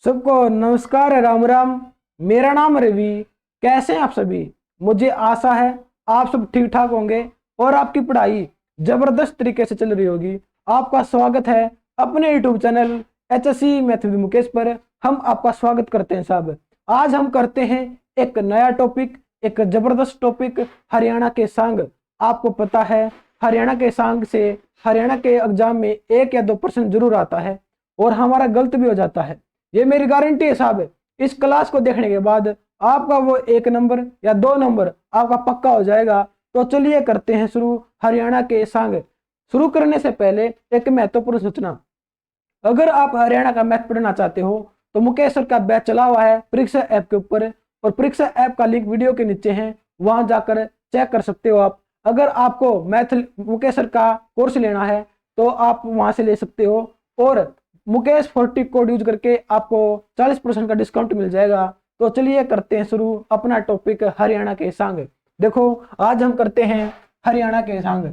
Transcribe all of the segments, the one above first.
सबको नमस्कार, राम राम। मेरा नाम रवि। कैसे हैं आप सभी? मुझे आशा है आप सब ठीक ठाक होंगे और आपकी पढ़ाई जबरदस्त तरीके से चल रही होगी। आपका स्वागत है अपने YouTube channel HSC math with Mukesh पर। हम आपका स्वागत करते हैं साहब। आज हम करते हैं एक नया टॉपिक, एक जबरदस्त टॉपिक, हरियाणा के सांग। आपको पता है हरियाणा के सांग से हरियाणा के एग्जाम में 1 या 2% जरूर आता है और हमारा गलत भी हो जाता है। ये मेरी गारंटी है साहब। इस क्लास को देखने के बाद आपका वो 1 नंबर या 2 नंबर आपका पक्का हो जाएगा। तो चलिए करते हैं शुरू हरियाणा के सांग। शुरू करने से पहले एक महत्वपूर्ण सूचना। अगर आप हरियाणा का मैथ पढ़ना चाहते हो तो मुकेश सर का बैच चला हुआ है परीक्षा ऐप के ऊपर, और परीक्षा ऐप का लिंक वीडियो के नीचे है, वहां जाकर चेक कर सकते हो आप। अगर आपको मैथ मुकेश सर का कोर्स लेना है तो आप वहां से ले सकते हो, और मुकेश 40 कोड यूज करके आपको 40% का डिस्काउंट मिल जाएगा। तो चलिए करते हैं शुरू अपना टॉपिक हरियाणा के सांग। देखो आज हम करते हैं हरियाणा के सांग।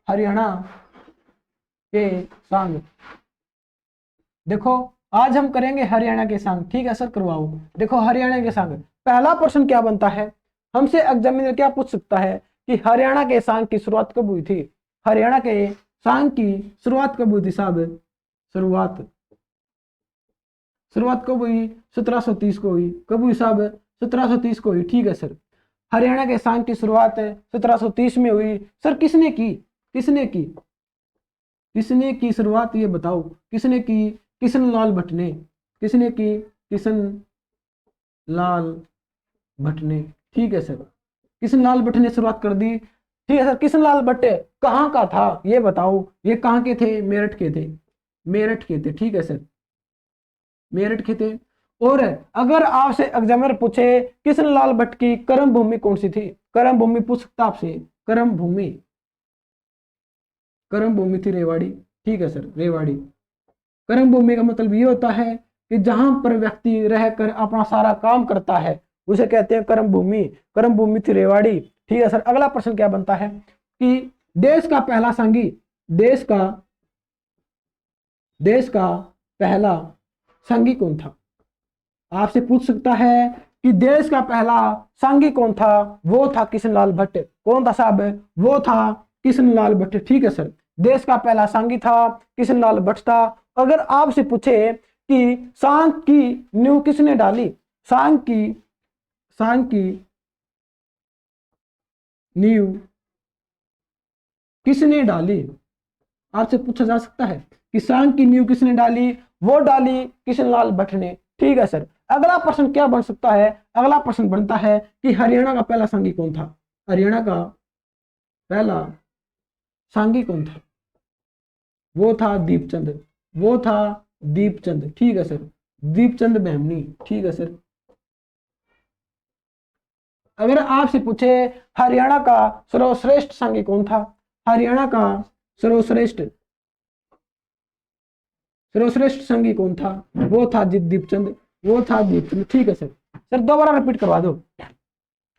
हरियाणा के सांग। देखो आज हम करेंगे हरियाणा के सांग। ठीक है सर, करवाओ। देखो हरियाणा के सांग, पहला प्रश्न क्या बनता है हमसे एग्जामिनर क्या पूछ सकता है कि हरियाणा के सांग की शुरुआत कब हुई थी? हरियाणा के सांग की शुरुआत कब हुई थी साहब? शुरुआत शुरुआत कब हुई? 1730 को हुई। कब हुई साहब? 1730 को हुई। ठीक है सर, हरियाणा के सांग की शुरुआत 1730 में हुई। सर किसने की? किसने की? किसने की शुरुआत, ये बताओ किसने की? किशन लाल भट्ट ने। किसने की? किशन लाल भट्ट ने। ठीक है सर, किशन लाल भट्ट ने शुरुआत कर दी। ठीक है सर, किशन लाल भट्ट कहाँ का था ये बताओ? ये कहाँ के थे? मेरठ के थे। मेरठ के थे। ठीक है सर, मेरठ के थे। और अगर आपसे एग्जामिनर पूछे किशन लाल भट्ट की कर्म भूमि कौन सी थी? कर्म भूमि पूछ सकता आपसे। कर्म भूमि, कर्म भूमि थी रेवाड़ी। ठीक है सर, रेवाड़ी। कर्म भूमि का मतलब ये होता है कि जहां पर व्यक्ति रहकर अपना सारा काम करता है उसे कहते हैं कर्म भूमि। कर्म भूमि थी रेवाड़ी। ठीक है सर, अगला प्रश्न क्या बनता है कि देश का पहला संघी, देश का पहला संघी कौन था? आपसे पूछ सकता है कि देश का पहला सांघी कौन था? वो था किशनलाल भट्ट। कौन था साहब? वो था किशनलाल भट्ट। ठीक है सर, देश का पहला सांघी था किशनलाल भट्ट था। अगर आपसे पूछे कि सांग की नींव किसने डाली? सांग की नींव किसने डाली? आपसे पूछा जा सकता है कि सांग की नींव किसने डाली? वो डाली किशनलाल भट्ट ने। ठीक है सर, अगला प्रश्न क्या बन सकता है? अगला प्रश्न बनता है कि हरियाणा का पहला सांघी कौन था? हरियाणा का पहला सांघी कौन था? वो था दीपचंद। वो था दीपचंद। ठीक है सर, दीपचंद मेमनी। ठीक है सर, अगर आपसे पूछे हरियाणा का सर्वश्रेष्ठ सांघी कौन था? हरियाणा का सर्वश्रेष्ठ सर्वश्रेष्ठ संघी कौन था? वो था दीपचंद। वो था दीपचंद। ठीक है सर, सर दोबारा रिपीट करवा दो।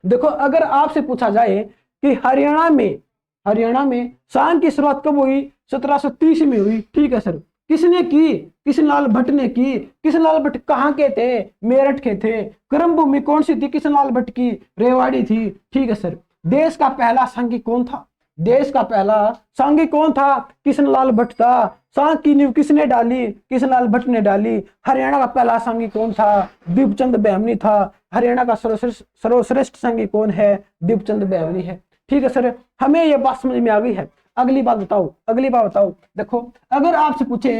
देखो अगर आपसे पूछा जाए कि हरियाणा में सांग की शुरुआत कब हुई? 1730 में हुई। ठीक है सर, किसने की? किशनलाल भट्ट ने की। किशनलाल भट्ट कहाँ के थे? मेरठ के थे। कर्म भूमि कौन सी थी किशनलाल भट्ट की? रेवाड़ी थी। ठीक है सर, देश का पहला सांघी कौन था? देश का पहला सांघी कौन था? किशनलाल भट्ट था। सांग की नींव किसने डाली? किशनलाल भट्ट ने डाली। हरियाणा का पहला सांघी कौन था? दीपचंद बेमनी था। हरियाणा का सर्वश्रेष्ठ संघी कौन है? दीपचंद बेमनी है। ठीक है सर, हमें यह बात समझ में आ गई है। अगली बात बताओ, अगली बात बताओ। देखो अगर आपसे पूछे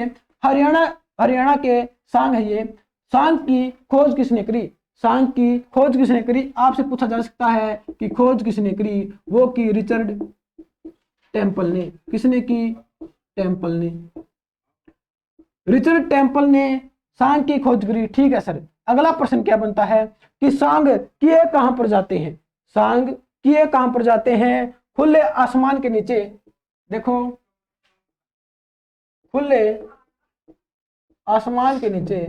हरियाणा हरियाणा के सांग है ये, सांग की खोज किसने करी? सांग की खोज किसने करी? आपसे पूछा जा सकता है कि खोज किसने करी? वो की रिचर्ड टेम्पल ने। किसने की? टेम्पल ने। रिचर्ड टेम्पल ने सांग की खोज करी। ठीक है सर, अगला प्रश्न क्या बनता है कि सांग किए कहां पर जाते हैं? सांग किए कहां पर जाते हैं? खुले आसमान के नीचे। देखो खुले आसमान के नीचे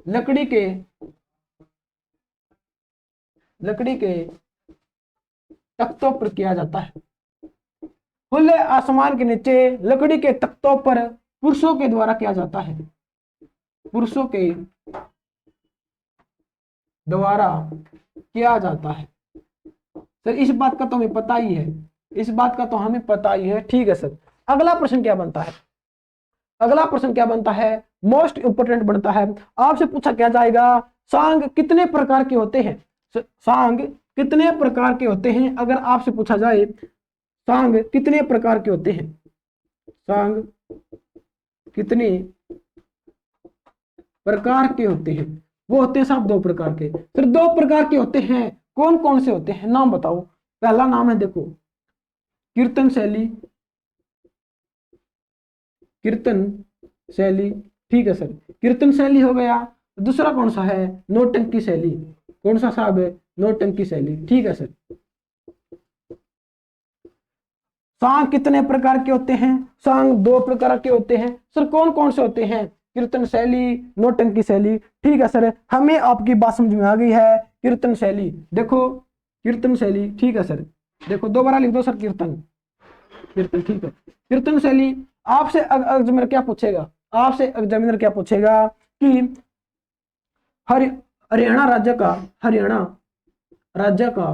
लकड़ी के तख्तों पर किया जाता है। खुले आसमान के नीचे लकड़ी के तख्तों पर पुरुषों के द्वारा किया जाता है, पुरुषों के द्वारा किया जाता है। सर इस बात का तो हमें पता ही है, इस बात का तो हमें पता ही है। ठीक है सर, अगला प्रश्न क्या बनता है, अगला प्रश्न क्या बनता है, मोस्ट इंपोर्टेंट बनता है। आपसे पूछा क्या जाएगा, सांग कितने प्रकार के होते हैं, सांग कितने प्रकार के होते हैं। अगर आपसे पूछा जाए सांग कितने प्रकार के होते हैं, सांग कितने प्रकार के होते हैं, वो होते हैं साहब 2 प्रकार के। सर 2 प्रकार के होते हैं, कौन कौन से होते हैं, नाम बताओ। पहला नाम है देखो कीर्तन शैली, कीर्तन शैली, ठीक है सर, कीर्तन शैली हो गया। दूसरा कौन सा है, नौटंकी शैली, कौन सा साहब है, नौटंकी शैली, ठीक है सर। सांग कितने प्रकार के होते हैं, सांग 2 प्रकार के होते हैं। सर कौन कौन से होते हैं, कीर्तन शैली, नौटंकी शैली, ठीक है सर। हमें आपकी बात समझ में आ गई है, कीर्तन शैली, देखो कीर्तन शैली, ठीक है सर। देखो दोबारा लिख दो सर, कीर्तन, कीर्तन, ठीक है। कीर्तन शैली आपसे एग्जामिनर क्या पूछेगा, आपसे एग्जामिनर क्या पूछेगा कि हरियाणा राज्य का, हरियाणा राज्य का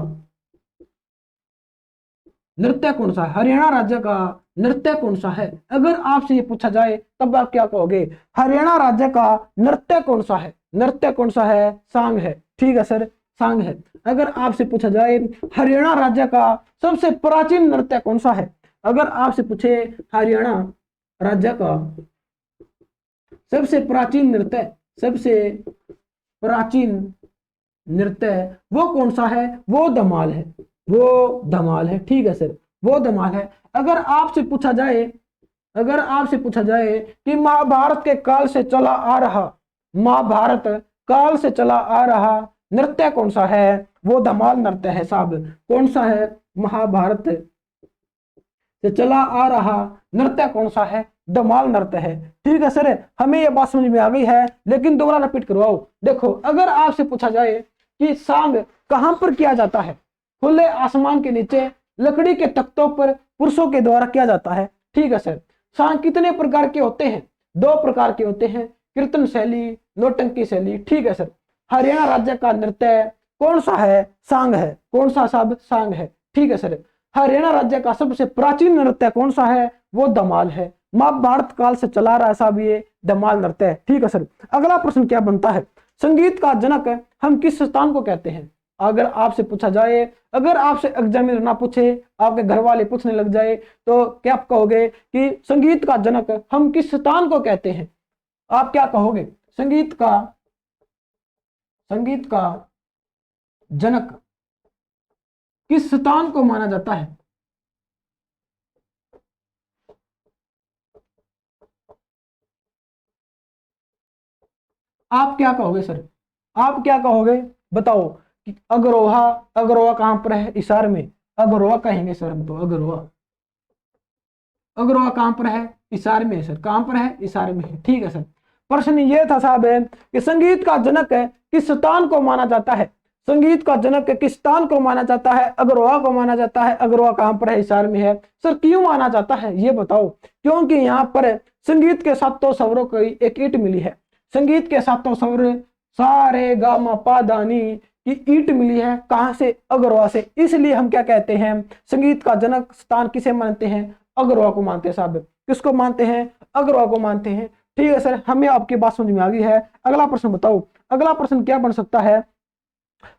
नृत्य कौन सा है, हरियाणा राज्य का नृत्य कौन सा है। अगर आपसे ये पूछा जाए तब आप क्या कहोगे, हरियाणा राज्य का नृत्य कौन सा है, नृत्य कौन सा है, सांग है, ठीक है सर, सांग है। अगर आपसे पूछा जाए हरियाणा राज्य का सबसे प्राचीन नृत्य कौन सा है, अगर आपसे पूछे हरियाणा राज्य का सबसे प्राचीन नृत्य, सबसे प्राचीन नृत्य वो कौन सा है, वो धमाल है, वो धमाल है, ठीक है सर, वो धमाल है। अगर आपसे पूछा जाए, अगर आपसे पूछा जाए कि महाभारत के काल से चला आ रहा, महाभारत काल से चला आ रहा नृत्य कौन सा है, वो धमाल नृत्य है साहब। कौन सा है, महाभारत से चला आ रहा नृत्य कौन सा है, धमाल नृत्य है, ठीक है सर। हमें यह बात समझ में आ गई है, लेकिन दोबारा रिपीट करवाओ। देखो अगर आपसे पूछा जाए कि सांग कहां पर किया जाता है, खुले आसमान के नीचे लकड़ी के तख्तों पर पुरुषों के द्वारा किया जाता है, ठीक है सर। सांग कितने प्रकार के होते हैं, 2 प्रकार के होते हैं, कीर्तन शैली, नौटंकी शैली, ठीक है सर। हरियाणा राज्य का नृत्य कौन सा है, सांग है, कौन सा साहब, सांग है, ठीक है सर। हरियाणा राज्य का सबसे प्राचीन नृत्य कौन सा है, वो धमाल है, महाभारत काल से चला रहा है साहब ये धमाल नृत्य है, ठीक है सर। अगला प्रश्न क्या बनता है, संगीत का जनक हम किस स्थान को कहते हैं। अगर आपसे पूछा जाए, अगर आपसे एग्जामिनर ना पूछे, आपके घर वाले पूछने लग जाए, तो क्या आप कहोगे कि संगीत का जनक हम किस स्थान को कहते हैं, आप क्या कहोगे, संगीत का, संगीत का जनक किस स्थान को माना जाता है। आप क्या कहोगे सर, आप क्या कहोगे, बताओ कि अगरोहा, अगरोहा कहां पर है, हिसार में, अगरोहा कहेंगे सर हम तो, अगरोहा, अगरोहा कहां पर है, हिसार में है सर, कहां पर है, हिसार में है, ठीक है सर। प्रश्न ये था साहब कि संगीत का जनक किस स्थान को माना जाता है, संगीत का जनक किस स्थान को माना जाता है, अगरोहा को माना जाता है, अगरोहा कहां पर है, हिसार में है। सर क्यों माना जाता है ये बताओ, क्योंकि यहाँ पर संगीत के 7 स्वरों की एक ईट मिली है, संगीत के 7 स्वर सा रे गा मा पा धा नी की ईट मिली है, कहां से, अगरोहा से। इसलिए हम क्या कहते हैं, संगीत का जनक स्थान किसे मानते हैं, अगरोहा को मानते हैं साहब, किसको मानते हैं, अगरोहा को मानते हैं, ठीक है सर। हमें आपकी बात समझ में आ गई है। अगला प्रश्न बताओ, अगला प्रश्न क्या बन सकता है,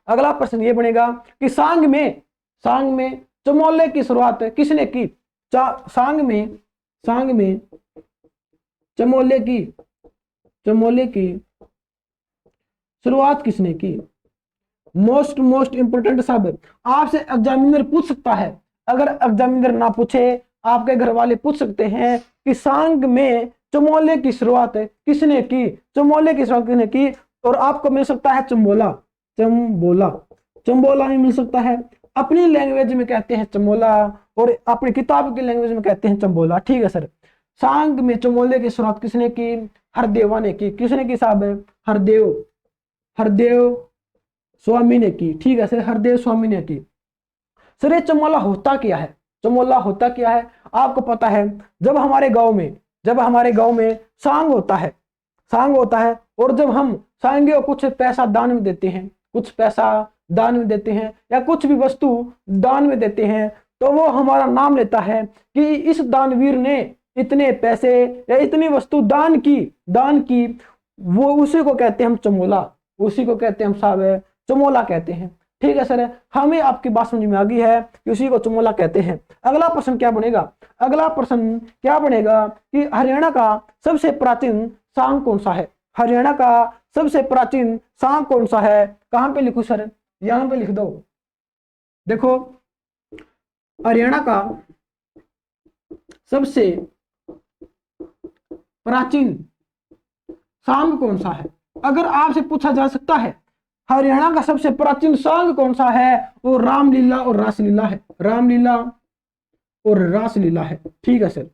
अगला प्रश्न ये बनेगा कि सांग में, सांग में चमोले की शुरुआत किसने की, सांग में, सांग में चमोले की, चमोले की शुरुआत किसने की। मोस्ट इंपोर्टेंट साहब, आपसे एग्जामिनर पूछ सकता है, अगर एग्जामिनर ना पूछे आपके घर वाले पूछ सकते हैं कि सांग में चमोले की शुरुआत किसने की, चमोले की शुरुआत किसने की। और आपको मिल सकता है चंबोला, चंबोला, चंबोला में मिल सकता है, अपनी लैंग्वेज में कहते हैं चमोला और अपनी किताब की लैंग्वेज में कहते हैं चंबोला, ठीक है सर। सांग में चमोले की शुरुआत किसने की, हरदेवा ने की, किसने की साहब, हरदेव, हरदेव स्वामी ने की, ठीक है सर, हरदेव स्वामी ने की। सर ये चमोला होता क्या है, चमोला होता क्या है आपको पता है? जब हमारे गांव में सांग होता है, सांग होता है, और जब हम सांगे को कुछ पैसा दान में देते हैं, कुछ पैसा दान में देते हैं या कुछ भी वस्तु दान में देते हैं, तो वो हमारा नाम लेता है कि इस दानवीर ने इतने पैसे या इतनी वस्तु दान की। वो उसी को कहते हैं हम चमोला, उसी को कहते हैं हम साहब चमोला कहते हैं। ठीक है सर, हमें आपकी बात समझ में आ गई है कि उसी को चमोला कहते हैं। अगला प्रश्न क्या बनेगा? अगला प्रश्न क्या बनेगा कि हरियाणा का सबसे प्राचीन सांग कौन सा है? हरियाणा का सबसे प्राचीन सांग कौन सा है? कहां पे लिखूं सर? यहां पे लिख दो। देखो, हरियाणा का सबसे प्राचीन सांग कौन सा है? अगर आपसे पूछा जा सकता है हरियाणा का सबसे प्राचीन सांग कौन सा है, वो रामलीला और रासलीला है। रामलीला और रासलीला है। ठीक है सर,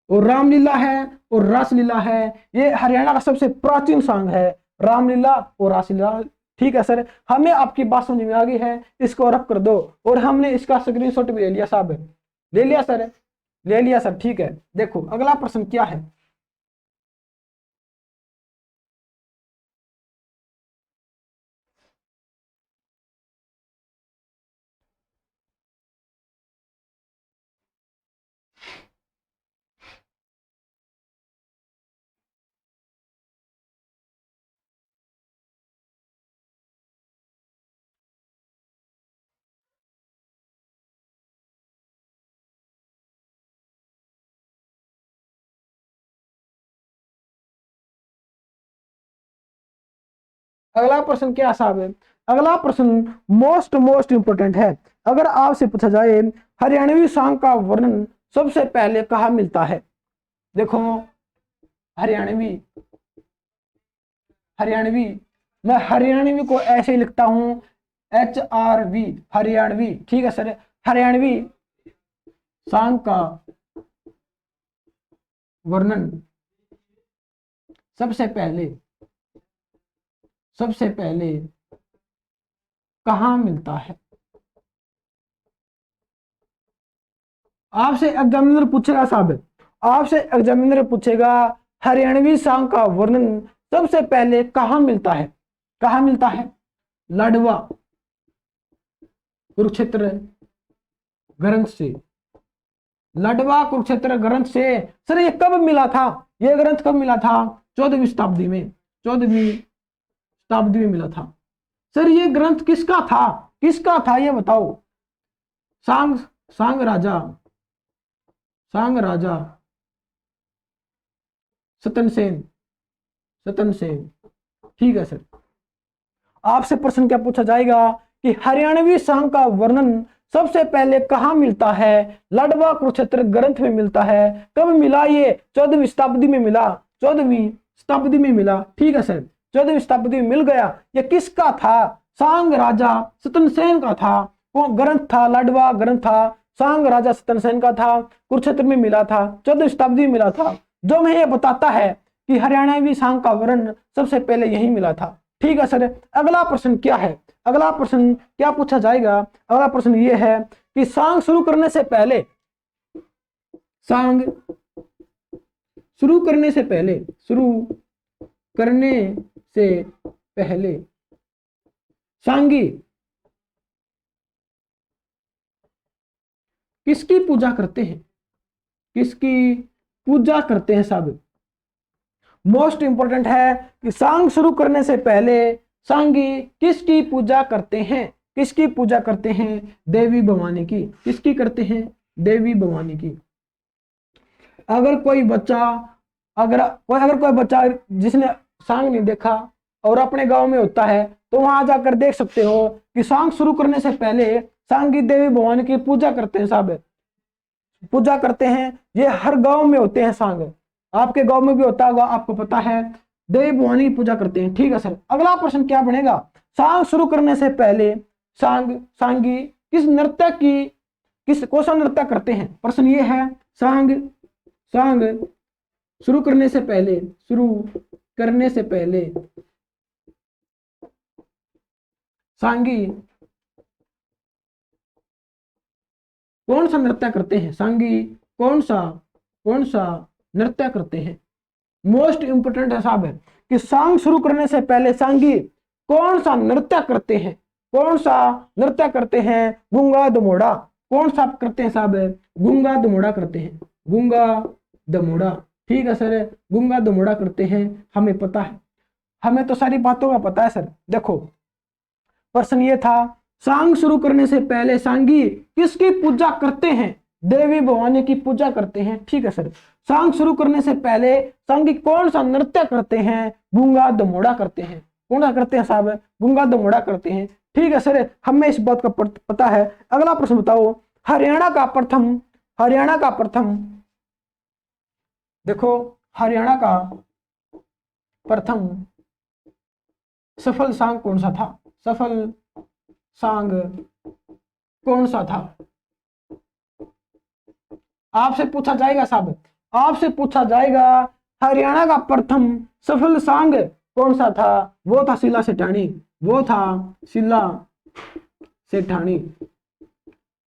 और रामलीला है और रासलीला है, ये हरियाणा का सबसे प्राचीन सांग है, रामलीला और रासलीला। ठीक है सर, हमें आपकी बात समझ में आ गई है, इसको रख कर दो। और हमने इसका स्क्रीनशॉट भी ले लिया साहब, ले लिया सर, ले लिया सर। ठीक है, देखो अगला प्रश्न क्या है? अगला प्रश्न क्या साहब है? अगला प्रश्न मोस्ट मोस्ट इंपोर्टेंट है। अगर आपसे पूछा जाए हरियाणवी सांग का वर्णन सबसे पहले कहाँ मिलता है? देखो, हरियाणवी, हरियाणवी, मैं हरियाणवी को ऐसे ही लिखता हूं, HRV, हरियाणवी। ठीक है सर, हरियाणवी सांग का वर्णन सबसे पहले कहाँ मिलता है? आपसे एग्जामिनर पूछेगा साहब, आपसे एग्जामिनर पूछेगा हरियाणवी सांग का वर्णन सबसे पहले कहाँ मिलता है? कहाँ मिलता है? लाडवा कुरुक्षेत्र ग्रंथ से, लाडवा कुरुक्षेत्र ग्रंथ से। सर ये कब मिला था? ये ग्रंथ कब मिला था? 14वीं शताब्दी में, 14वीं शताब्दी में मिला था। सर ये ग्रंथ किसका था? किसका था ये बताओ? सांग, सांग राजा, सांग राजा सतनसेन, सतनसेन। ठीक है सर, आपसे प्रश्न क्या पूछा जाएगा कि हरियाणवी सांग का वर्णन सबसे पहले कहाँ मिलता है? लाडवा कुरुक्षेत्र ग्रंथ में मिलता है। कब मिला ये? 14वीं शताब्दी में मिला, 14वीं शताब्दी में मिला। ठीक है सर, 14वीं शताब्दी में मिल गया। ये किसका था? सांग राजा सतनसेन का था। वो ग्रंथ था, लाडवा ग्रंथ था, सांग राजा सतनसेन का था, कुरुक्षेत्र में मिला था, 14वीं शताब्दी में मिला था। जो मैं ये बताता है कि हरियाणवी सांग का वर्णन सबसे पहले यही मिला था। ठीक है सर, अगला प्रश्न क्या है? अगला प्रश्न क्या पूछा जाएगा? अगला प्रश्न ये है कि सांग शुरू करने से पहले, सांग शुरू करने से पहले, शुरू करने से पहले सांगी किसकी पूजा करते हैं? किसकी पूजा करते हैं साहब? मोस्ट इंपोर्टेंट है कि सांग शुरू करने से पहले सांगी किसकी पूजा करते हैं? किसकी पूजा करते हैं? देवी भवानी की। किसकी करते हैं? देवी भवानी की। अगर कोई बच्चा, अगर कोई बच्चा जिसने सांग नहीं देखा और अपने गांव में होता है, तो वहां जाकर देख सकते हो कि सांग शुरू करने से पहले सांगी देवी भवानी की पूजा करते हैं साहब, पूजा करते हैं। ये हर गांव में होते हैं सांग, आपके गांव में भी होता होगा, आपको पता है। देवी भवानी की पूजा करते हैं। ठीक है सर, अगला प्रश्न क्या बनेगा? सांग शुरू करने से पहले सांगी किस नृत्य की, किस कौन सा नृत्य करते हैं? प्रश्न ये है। सांग, सांग शुरू करने से पहले, शुरू करने से पहले सांगी कौन सा नृत्य करते हैं? सांगी कौन सा नृत्य करते हैं? मोस्ट इंपोर्टेंट है साहब कि सांग शुरू करने से पहले सांगी कौन सा नृत्य करते हैं? कौन सा नृत्य करते हैं? गूंगा दमोड़ा। कौन सा करते हैं साहब? गूंगा दमोड़ा करते हैं। गूंगा दमोड़ा, ठीक है सर, गूंगा दमोड़ा करते हैं, हमें पता है, हमें तो सारी बातों का पता है सर। देखो प्रश्न ये था, सांग शुरू करने से पहले सांगी किसकी पूजा करते हैं? देवी भवानी की पूजा करते हैं, ठीक है सर। सांग शुरू करने से पहले सांगी कौन सा नृत्य करते हैं? गूंगा दमोड़ा करते हैं। कौन सा करते हैं साहब? गूंगा दमोड़ा करते हैं, ठीक है सर, हमें इस बात का पता है। अगला प्रश्न बताओ, हरियाणा का प्रथम देखो हरियाणा का प्रथम सफल सांग कौन सा था? सफल सांग कौन सा था? आपसे पूछा जाएगा साहब, आपसे पूछा जाएगा हरियाणा का प्रथम सफल सांग कौन सा था? वो था शीला सेठानी, वो था शीला सेठानी,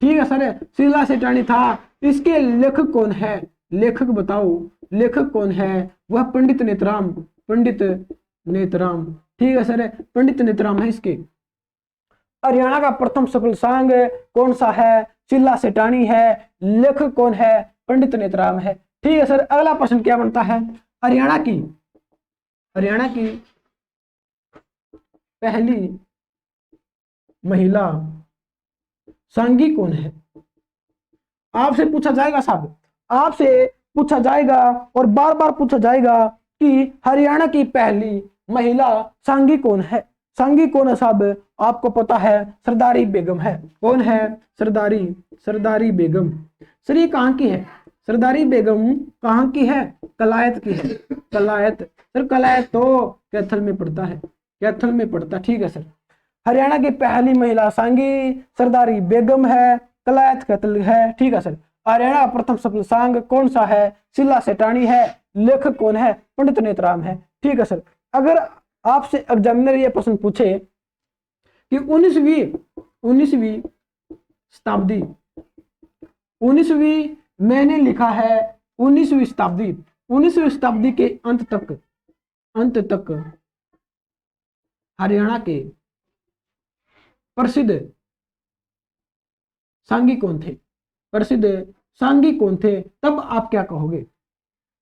ठीक है सर, शीला सेठानी था। इसके लेखक कौन है? लेखक बताओ, लेखक कौन है? वह पंडित नेतराम, पंडित नेतराम, ठीक है सर, पंडित नेतराम है इसके। हरियाणा का प्रथम सफल सांग कौन सा है? शीला सेठानी है। लेखक कौन है? पंडित नेतराम है, ठीक है सर। अगला प्रश्न क्या बनता है, हरियाणा की पहली महिला सांगी कौन है? आपसे पूछा जाएगा साहब, आपसे पूछा जाएगा और बार बार पूछा जाएगा कि हरियाणा की पहली महिला सांगी कौन है? सांगी कौन है साहब? आपको पता है, सरदारी बेगम है। कौन है? सरदारी बेगम। सर ये कहाँ की है? सरदारी बेगम कहाँ की है? कलायत की है। कलायत, सर कलायत तो कैथल में पड़ता है, कैथल में पड़ता, ठीक है सर। हरियाणा की पहली महिला सांगी सरदारी बेगम है, कलायत कैथल है, ठीक है सर। हरियाणा का प्रथम सफल सांग कौन सा है? शीला सेठानी है। लेखक कौन है? पंडित नेतराम है, ठीक है सर। अगर आपसे एग्जामिनर ये प्रश्न पूछे कि 19वीं शताब्दी, 19वीं मैंने लिखा है 19वीं शताब्दी के अंत तक हरियाणा के प्रसिद्ध सांगी कौन थे? प्रसिद्ध सांगी कौन थे? तब आप क्या कहोगे?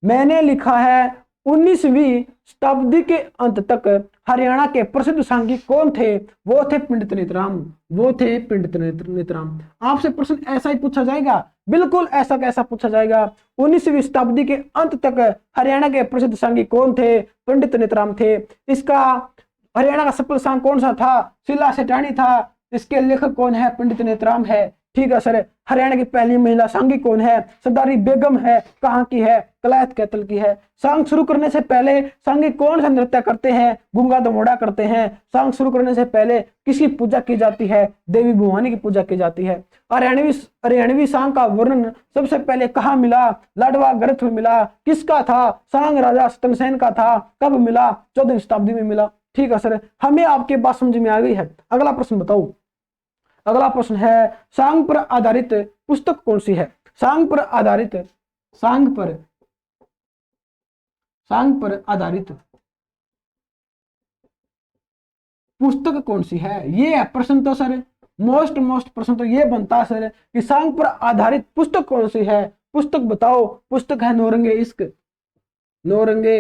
मैंने लिखा है 19वीं शताब्दी के अंत तक हरियाणा के प्रसिद्ध सांगी कौन थे? वो थे पंडित नेतराम, वो थे पंडित नेतराम। आपसे प्रश्न ऐसा ही पूछा जाएगा, बिल्कुल ऐसा कैसा पूछा जाएगा। 19वीं शताब्दी के अंत तक हरियाणा के प्रसिद्ध सांगी कौन थे? पंडित नेतराम थे। इसका हरियाणा का सफल सांग कौन सा था? शीला सेठानी था। इसके लेखक कौन है? पंडित नेतराम है, ठीक है सर। हरियाणा की पहली महिला सांगी कौन है? सरदारी बेगम है। कहाँ की है? कलायत कैथल की है। सांग शुरू करने से पहले सांगी कौन सा नृत्य करते हैं? गूंगा दमोड़ा करते हैं। सांग शुरू करने से पहले किसकी पूजा की जाती है? देवी भवानी की पूजा की जाती है। हरियाणवी सांग का वर्णन सबसे पहले कहाँ मिला? लाडवा ग्रंथ में मिला। किसका था? सांग राजा सतनसेन का था। कब मिला? 14वीं शताब्दी में मिला, ठीक है सर। हमें आपके बात समझ में आ गई है। अगला प्रश्न बताओ। अगला प्रश्न है, सांग पर आधारित पुस्तक कौन सी है? सांग पर आधारित पुस्तक कौन सी है? ये प्रश्न तो सर मोस्ट प्रश्न तो ये बनता है सर कि सांग पर आधारित पुस्तक कौन सी है? पुस्तक बताओ। पुस्तक है नौरंगे इश्क, नौरंगे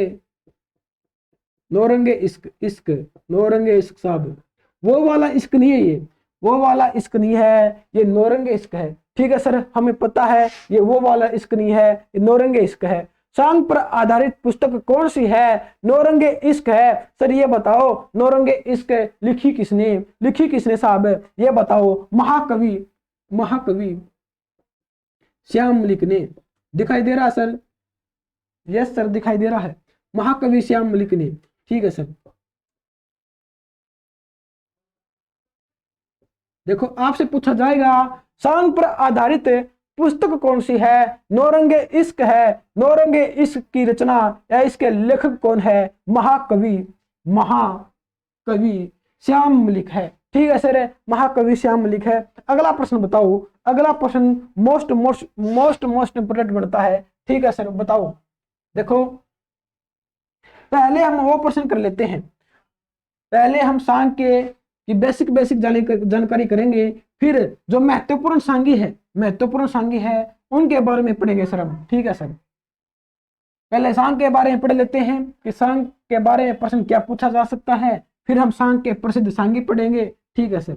इश्क साहब। वो वाला इश्क नहीं है, ये वो वाला इश्क नहीं है, ये नौरंगे इश्क है, ठीक है सर। हमें पता है ये वो वाला इश्क नहीं है, ये नौरंगे इश्क है। सांग पर आधारित पुस्तक कौन सी है? नौरंगे इश्क है। सर ये बताओ, नौरंगे इश्क लिखी किसने साहब? ये बताओ। महाकवि श्याम मलिक ने। दिखाई दे रहा है सर? यस सर, दिखाई दे रहा है। महाकवि श्याम मलिक ने, ठीक है सर। देखो आपसे पूछा जाएगा सांग पर आधारित पुस्तक कौन सी है? नौरंगे इश्क है। नौरंगे इश्क की रचना या इसके लेखक कौन है? महाकवि श्याम मलिक है, ठीक है सर। महाकवि श्याम मलिक है। अगला प्रश्न बताओ। अगला प्रश्न most most most most important बनता है। ठीक है सर, बताओ। देखो पहले हम वो प्रश्न कर लेते हैं, पहले हम सांख्य की बेसिक बेसिक जानकारी करेंगे, फिर जो महत्वपूर्ण सांख्य है उनके बारे में पढ़ेंगे सर हम। ठीक है सर, पहले सांख्य के बारे में पढ़ लेते हैं कि सांख्य के बारे में प्रश्न क्या पूछा जा सकता है, फिर हम सांख्य के प्रसिद्ध सांख्य पढ़ेंगे। ठीक है सर,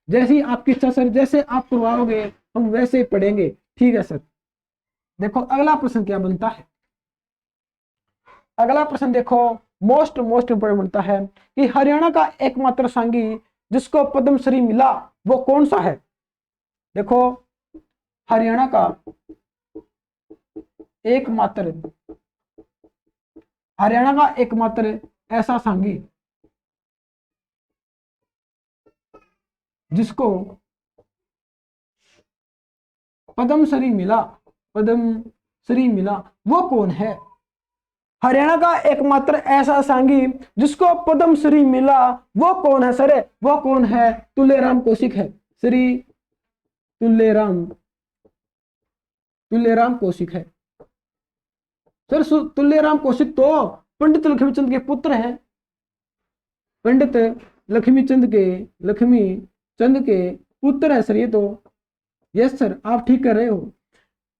जैसी आपकी इच्छा सर, जैसे आप करवाओगे हम वैसे ही पढ़ेंगे। ठीक है सर, देखो अगला प्रश्न क्या बनता है। अगला प्रश्न देखो मोस्ट इंपोर्टेंट बनता है कि हरियाणा का एकमात्र सांघी जिसको पद्मश्री मिला वो कौन सा है। देखो हरियाणा का एकमात्र ऐसा सांघी जिसको पद्मश्री मिला वो कौन है। हरियाणा का एकमात्र ऐसा सांघी जिसको पद्मश्री मिला वो कौन है सर, वो कौन है। तुलेराम कौशिक है, श्री तुलेराम कौशिक है सर। तुलेराम कौशिक तो पंडित लक्ष्मीचंद के पुत्र हैं, पंडित लक्ष्मीचंद के पुत्र है सर ये तो। यस सर, आप ठीक कर रहे हो।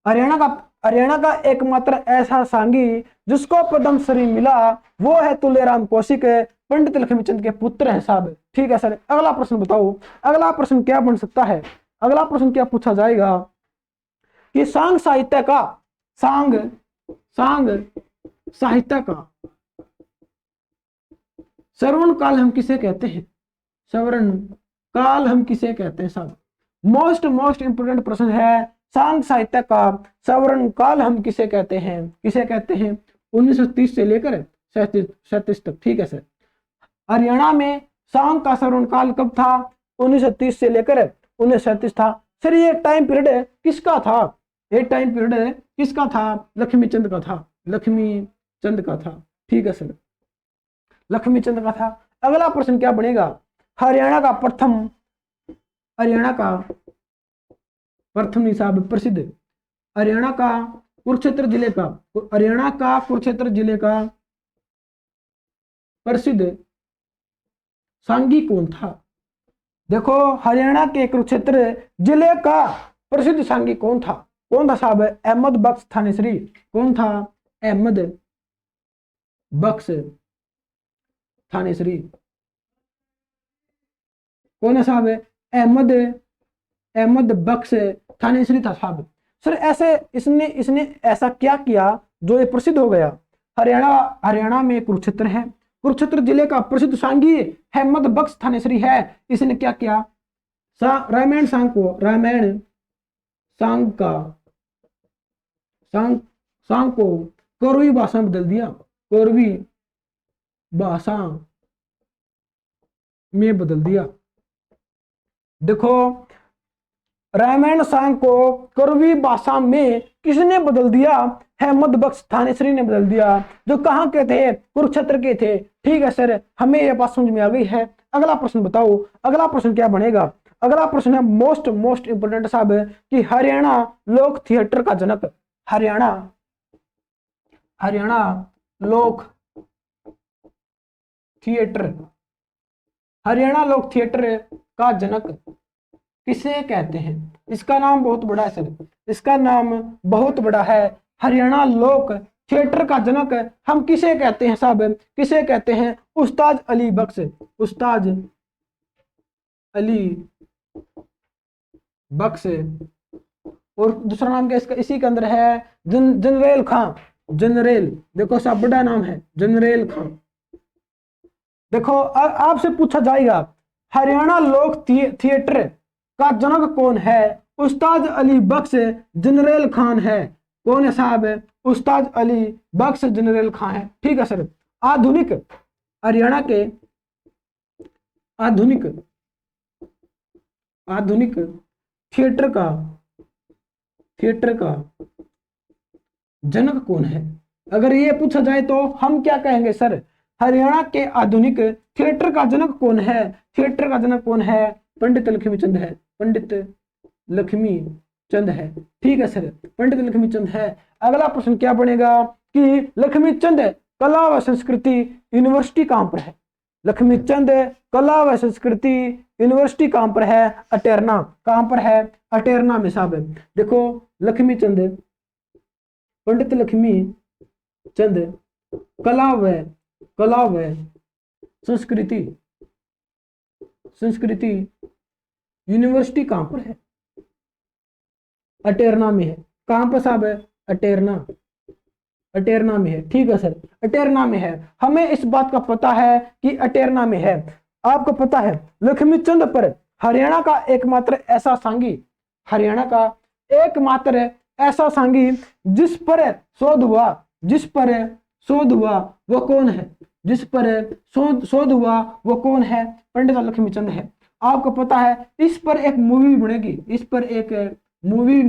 हरियाणा का एकमात्र ऐसा सांघी जिसको पद्मश्री मिला वो है तुलेराम कौशिक, पंडित लक्ष्मीचंद के पुत्र हैं साहब। ठीक है सर, अगला प्रश्न बताओ, अगला प्रश्न क्या बन सकता है। अगला प्रश्न क्या पूछा जाएगा कि सांग साहित्य का श्रवण काल हम किसे कहते हैं। श्रवण काल हम किसे कहते हैं साहब। मोस्ट इंपोर्टेंट प्रश्न है, सांग साहित्य का श्रवण काल हम किसे कहते हैं। 1930 से लेकर 37 तक। ठीक है सर, हरियाणा में सांग का श्रवण काल कब था। 1930 से लेकर 1937 था सर। ये टाइम पीरियड किसका था, लक्ष्मीचंद का था। ठीक है सर, लक्ष्मीचंद का था। अगला प्रश्न क्या बनेगा, हरियाणा का प्रथम निसाब प्रसिद्ध, हरियाणा का कुरुक्षेत्र जिले का प्रसिद्ध सांघी कौन था। देखो हरियाणा के कुरुक्षेत्र जिले का प्रसिद्ध सांघी कौन था साहब। अहमद बख्श थानेसरी। कौन था, अहमद बख्श थानेसरी। कौन है साहब, अहमद बख्श थानेसरी था साहब। सर ऐसे इसने ऐसा क्या किया जो ये प्रसिद्ध हो गया। हरियाणा में कुरुक्षेत्र है, कुरुक्षेत्र जिले का प्रसिद्ध सांघी अहमद बख्श थानेसरी है। इसने क्या किया, रामायण सांग को कौरवी भाषा में बदल दिया, कौरवी भाषा में बदल दिया। देखो रामायण सांग को कौरवी भाषा में किसने बदल दिया, अहमद बख्श थानेसरी ने बदल दिया, जो कहाँ के थे, कुरुक्षेत्र के थे। ठीक है सर, हमें यह बात समझ में आ गई है। अगला प्रश्न बताओ, अगला प्रश्न क्या बनेगा। अगला प्रश्न है मोस्ट इंपोर्टेंट साहब कि हरियाणा लोक थिएटर का जनक, हरियाणा लोक थिएटर का जनक किसे कहते हैं। इसका नाम बहुत बड़ा है सर, इसका नाम बहुत बड़ा है। हरियाणा लोक थिएटर का जनक हम किसे कहते हैं साहब, किसे कहते हैं, उस्ताद अली बख्श। उस्ताद अली बख्श। और दूसरा नाम क्या इसका, इसी के अंदर है जनरल खां। जनरल, देखो साहब बड़ा नाम है जनरल खां। देखो आपसे पूछा जाएगा हरियाणा लोक थिएटर का जनक कौन है। उस्ताद अली बख्श जनरल खान है। कौन है साहब, उस्ताद अली बख्श जनरल खान है। ठीक है सर, आधुनिक हरियाणा के आधुनिक थिएटर का जनक कौन है। अगर ये पूछा जाए तो हम क्या कहेंगे सर, हरियाणा के आधुनिक थिएटर का जनक कौन है। थिएटर का जनक कौन है, पंडित लक्ष्मीचंद है। पंडित लक्ष्मी चंद है। ठीक है सर, पंडित लक्ष्मी चंद है। अगला प्रश्न क्या बनेगा कि लक्ष्मी चंद कला व संस्कृति यूनिवर्सिटी कहां पर है? लक्ष्मी चंद कला व संस्कृति यूनिवर्सिटी कहां पर है? अटेरना। कहां पर है? अटेरना में साहब। देखो लक्ष्मी चंद, पंडित लक्ष्मी चंद कला व संस्कृति यूनिवर्सिटी कहां पर है? अटेरना में है। कहां पर साहब है? अटेरना में है। ठीक है सर, अटेरना में है। हमें इस बात का पता है कि अटेरना में है। आपको पता है लक्ष्मी चंद पर हरियाणा का एकमात्र ऐसा सांगी, हरियाणा का एकमात्र ऐसा सांगी जिस पर शोध हुआ वो कौन है? जिस पर शोध हुआ वो कौन है? पंडित लक्ष्मी चंद है। आपको पता है इस पर एक मूवी बनेगी, इस पर एक मूवी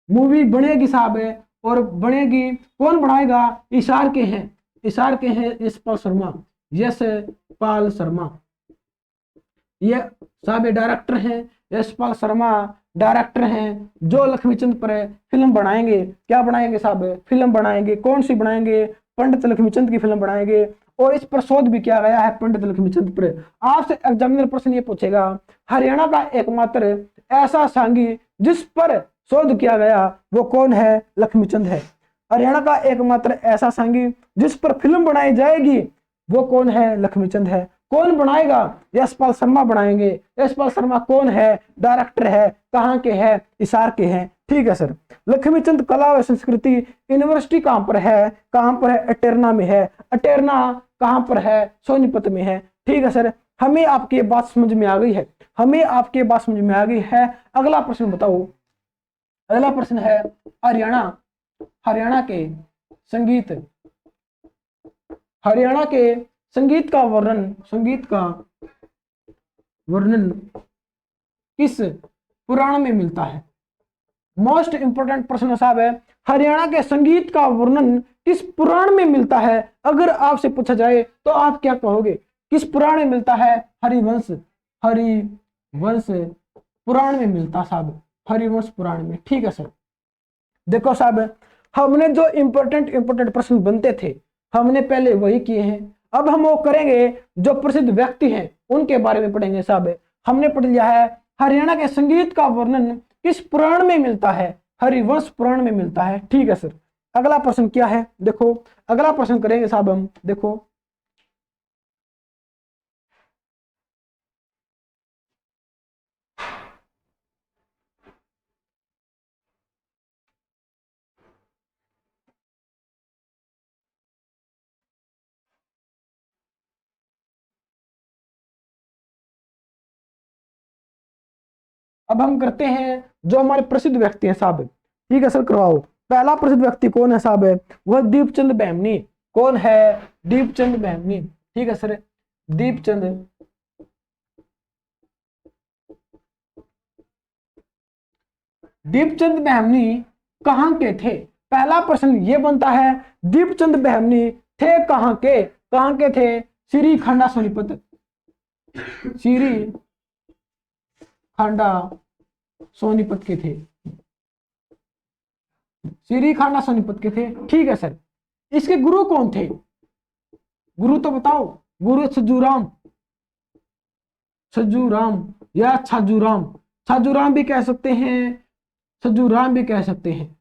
मूवी बनेगी साहब। और बनेगी, कौन बनाएगा? इशार के हैं यशपाल शर्मा। ये साहब डायरेक्टर हैं, यशपाल शर्मा डायरेक्टर हैं, जो लक्ष्मीचंद पर फिल्म बनाएंगे। क्या बनाएंगे साहब? फिल्म बनाएंगे। कौन सी बनाएंगे? पंडित लक्ष्मीचंद की फिल्म बनाएंगे। और इस पर शोध भी किया गया है पंडित लक्ष्मीचंद पर। आपसे एग्जामिनर प्रश्न ये पूछेगा, हरियाणा का एकमात्र ऐसा सांगी जिस पर शोध किया गया वो कौन है? लक्ष्मीचंद है। हरियाणा का एकमात्र ऐसा सांगी जिस पर फिल्म बनाई जाएगी वो कौन है? लक्ष्मीचंद है। कौन बनाएगा? यशपाल शर्मा बनाएंगे। यशपाल शर्मा कौन है? डायरेक्टर है। कहाँ के है? हिसार के हैं। ठीक है सर। लक्ष्मीचंद कला व संस्कृति यूनिवर्सिटी कहाँ पर है? कहाँ पर है? अटेरना में है। अटेरना कहाँ पर है? सोनीपत में है। ठीक है सर, हमें आपकी ये बात समझ में आ गई है। अगला प्रश्न बताओ। अगला प्रश्न है हरियाणा के संगीत का वर्णन किस पुराण में मिलता है? मोस्ट इंपोर्टेंट प्रश्न साहब है, हरियाणा के संगीत का वर्णन किस पुराण में मिलता है? अगर आपसे पूछा जाए तो आप क्या कहोगे? किस पुराण में मिलता है? हरिवंश पुराण में मिलता साहब, हरिवंश पुराण में। ठीक है सर। देखो साहब, हमने जो इंपोर्टेंट प्रश्न बनते थे हमने पहले वही किए हैं। अब हम वो करेंगे जो प्रसिद्ध व्यक्ति हैं उनके बारे में पढ़ेंगे साहब। हमने पढ़ लिया है हरियाणा के संगीत का वर्णन किस पुराण में मिलता है? हरिवंश पुराण में मिलता है। ठीक है सर। अगला प्रश्न क्या है? देखो अगला प्रश्न करेंगे साहब हम। देखो अब हम करते हैं जो हमारे प्रसिद्ध व्यक्ति हैं साहब। ठीक है सर, करवाओ। पहला प्रसिद्ध व्यक्ति कौन है साहब? वह दीपचंद बैमनी। कौन है? दीपचंद बैमनी। ठीक है सर। दीपचंद बैमनी कहाँ के थे? पहला प्रश्न ये बनता है, दीपचंद बैमनी थे कहाँ के? कहाँ के थे? श्री खंडा सोनीपत। श्री खांडा सोनीपत के थे। श्री खांडा सोनीपत के थे। ठीक है सर। इसके गुरु कौन थे? गुरु तो बताओ। गुरु छजूराम या छाजूराम भी कह सकते हैं, छजूराम भी कह सकते हैं।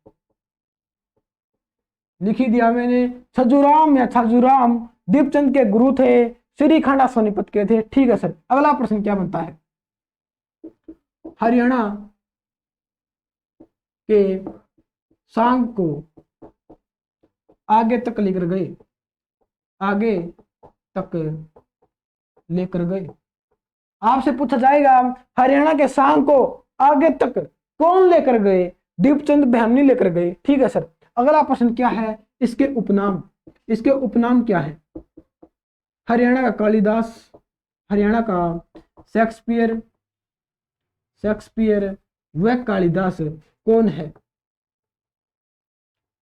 लिखी दिया मैंने, छजूराम या छाजूराम दीपचंद के गुरु थे, श्री खांडा सोनीपत के थे। ठीक है सर। अगला प्रश्न क्या बनता है? हरियाणा के सांग को आगे तक लेकर गए। आपसे पूछा जाएगा हरियाणा के सांग को आगे तक कौन लेकर गए? दीपचंद बैमनी लेकर गए। ठीक है सर। अगला प्रश्न क्या है? इसके उपनाम क्या है? हरियाणा का कालिदास, हरियाणा का शेक्सपियर वह कालिदास कौन है?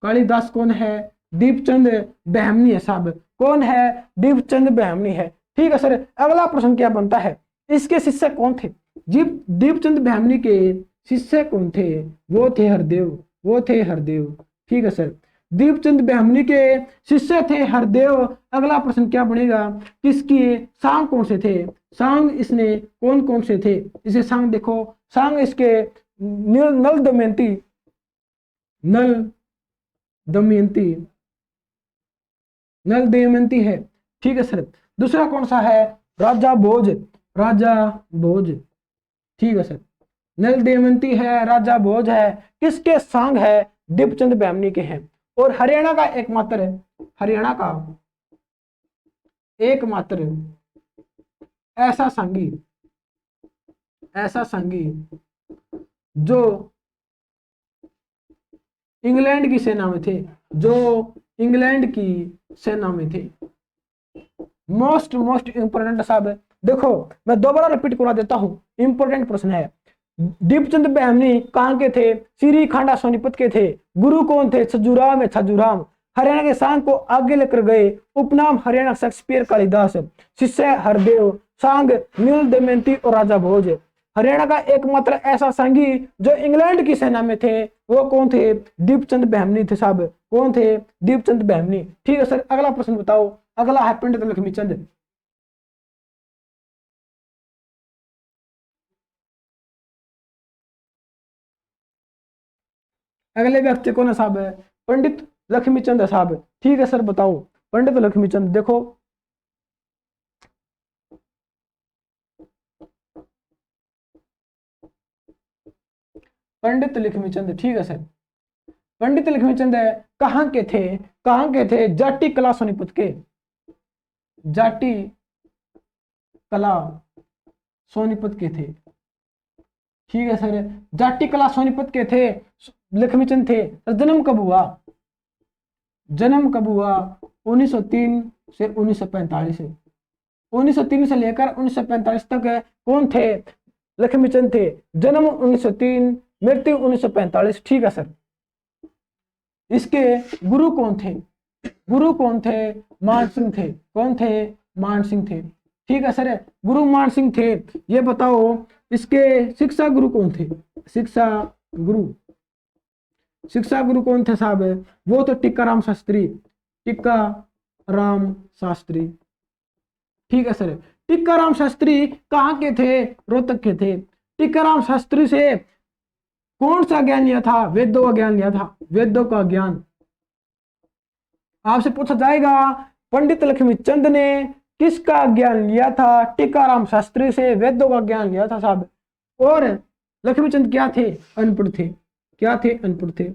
कालिदास कौन है? दीपचंद बैमनी है साहब। कौन है? दीपचंद बैमनी है। ठीक है सर। अगला प्रश्न क्या बनता है? इसके शिष्य कौन थे? दीपचंद ब्राह्मणी के शिष्य कौन थे? वो थे हरदेव, वो थे हरदेव। ठीक है सर, दीपचंद ब्राह्मणी के शिष्य थे हरदेव। अगला प्रश्न क्या बनेगा, किसकी सांग कौन से थे? सांग इसने कौन कौन से थे? इसे सांग देखो, सांग इसके नल दमयंती, नल दमयंती, नल दमयंती है। ठीक है सर, दूसरा कौन सा है? राजा भोज, राजा भोज। ठीक है सर, नल दमयंती है, राजा भोज है, किसके सांग है? दीपचंद ब्राह्मणी के हैं। और हरियाणा का एकमात्र, हरियाणा का एकमात्र ऐसा सांगी, ऐसा सांगी जो इंग्लैंड की सेना में थे, जो इंग्लैंड की सेना में थे। मोस्ट इंपोर्टेंट साहब, देखो मैं दोबारा रिपीट करा देता हूं, इंपोर्टेंट प्रश्न है। दीपचंद ब्राह्मणी कहां के थे? श्री खांडा सोनीपत के थे। गुरु कौन थे? छजुराम है, छजुराम। हरियाणा के सांग को आगे लेकर गए, उपनाम हरियाणा शेक्सपियर कालिदास। शिष्य हरदेव, सांग नील दमयंती और राजा भोज। हरियाणा का एकमात्र ऐसा सांगी जो इंग्लैंड की सेना में थे, वो कौन थे? दीपचंद ब्राह्मणी थे साहब। कौन थे? दीपचंद ब्राह्मणी। ठीक है सर, अगला प्रश्न बताओ। अगला है पंडित लक्ष्मीचंद। अगले व्यक्ति कौन है साहब? पंडित लक्ष्मीचंद है साहब। ठीक है सर, बताओ पंडित लक्ष्मीचंद। देखो पंडित लक्ष्मीचंद, ठीक है सर, पंडित लक्ष्मीचंद कहाँ के थे? कहाँ के थे? जाटी कला सोनीपत के, जाटी कला सोनीपत के थे। ठीक है सर, जाटी कला सोनीपत के थे, लक्ष्मीचंद थे। जन्म कब हुआ? जन्म कब हुआ? 1903 से 1945 से, 1903 से लेकर 1945 तक कौन थे? लक्ष्मीचंद थे। जन्म 1903, मृत्यु 1945। ठीक है सर, इसके गुरु कौन थे? गुरु कौन थे? मान सिंह थे। कौन थे? मान सिंह थे। ठीक है सर, गुरु मान सिंह थे। ये बताओ इसके शिक्षा गुरु कौन थे? शिक्षा गुरु, शिक्षा गुरु कौन थे साहब? वो तो टीकाराम शास्त्री, टीकाराम शास्त्री। ठीक है सर, टीकाराम शास्त्री कहाँ के थे? रोहतक के थे। टीकाराम शास्त्री से कौन सा ज्ञान लिया था? वेदों का ज्ञान लिया था, वेदों का ज्ञान। आपसे पूछा जाएगा पंडित लक्ष्मीचंद ने किसका ज्ञान लिया था? टीकाराम शास्त्री से वेदों का ज्ञान लिया था साहब। और लक्ष्मीचंद क्या थे? अनपढ़ थे। क्या थे? अनपढ़ थे।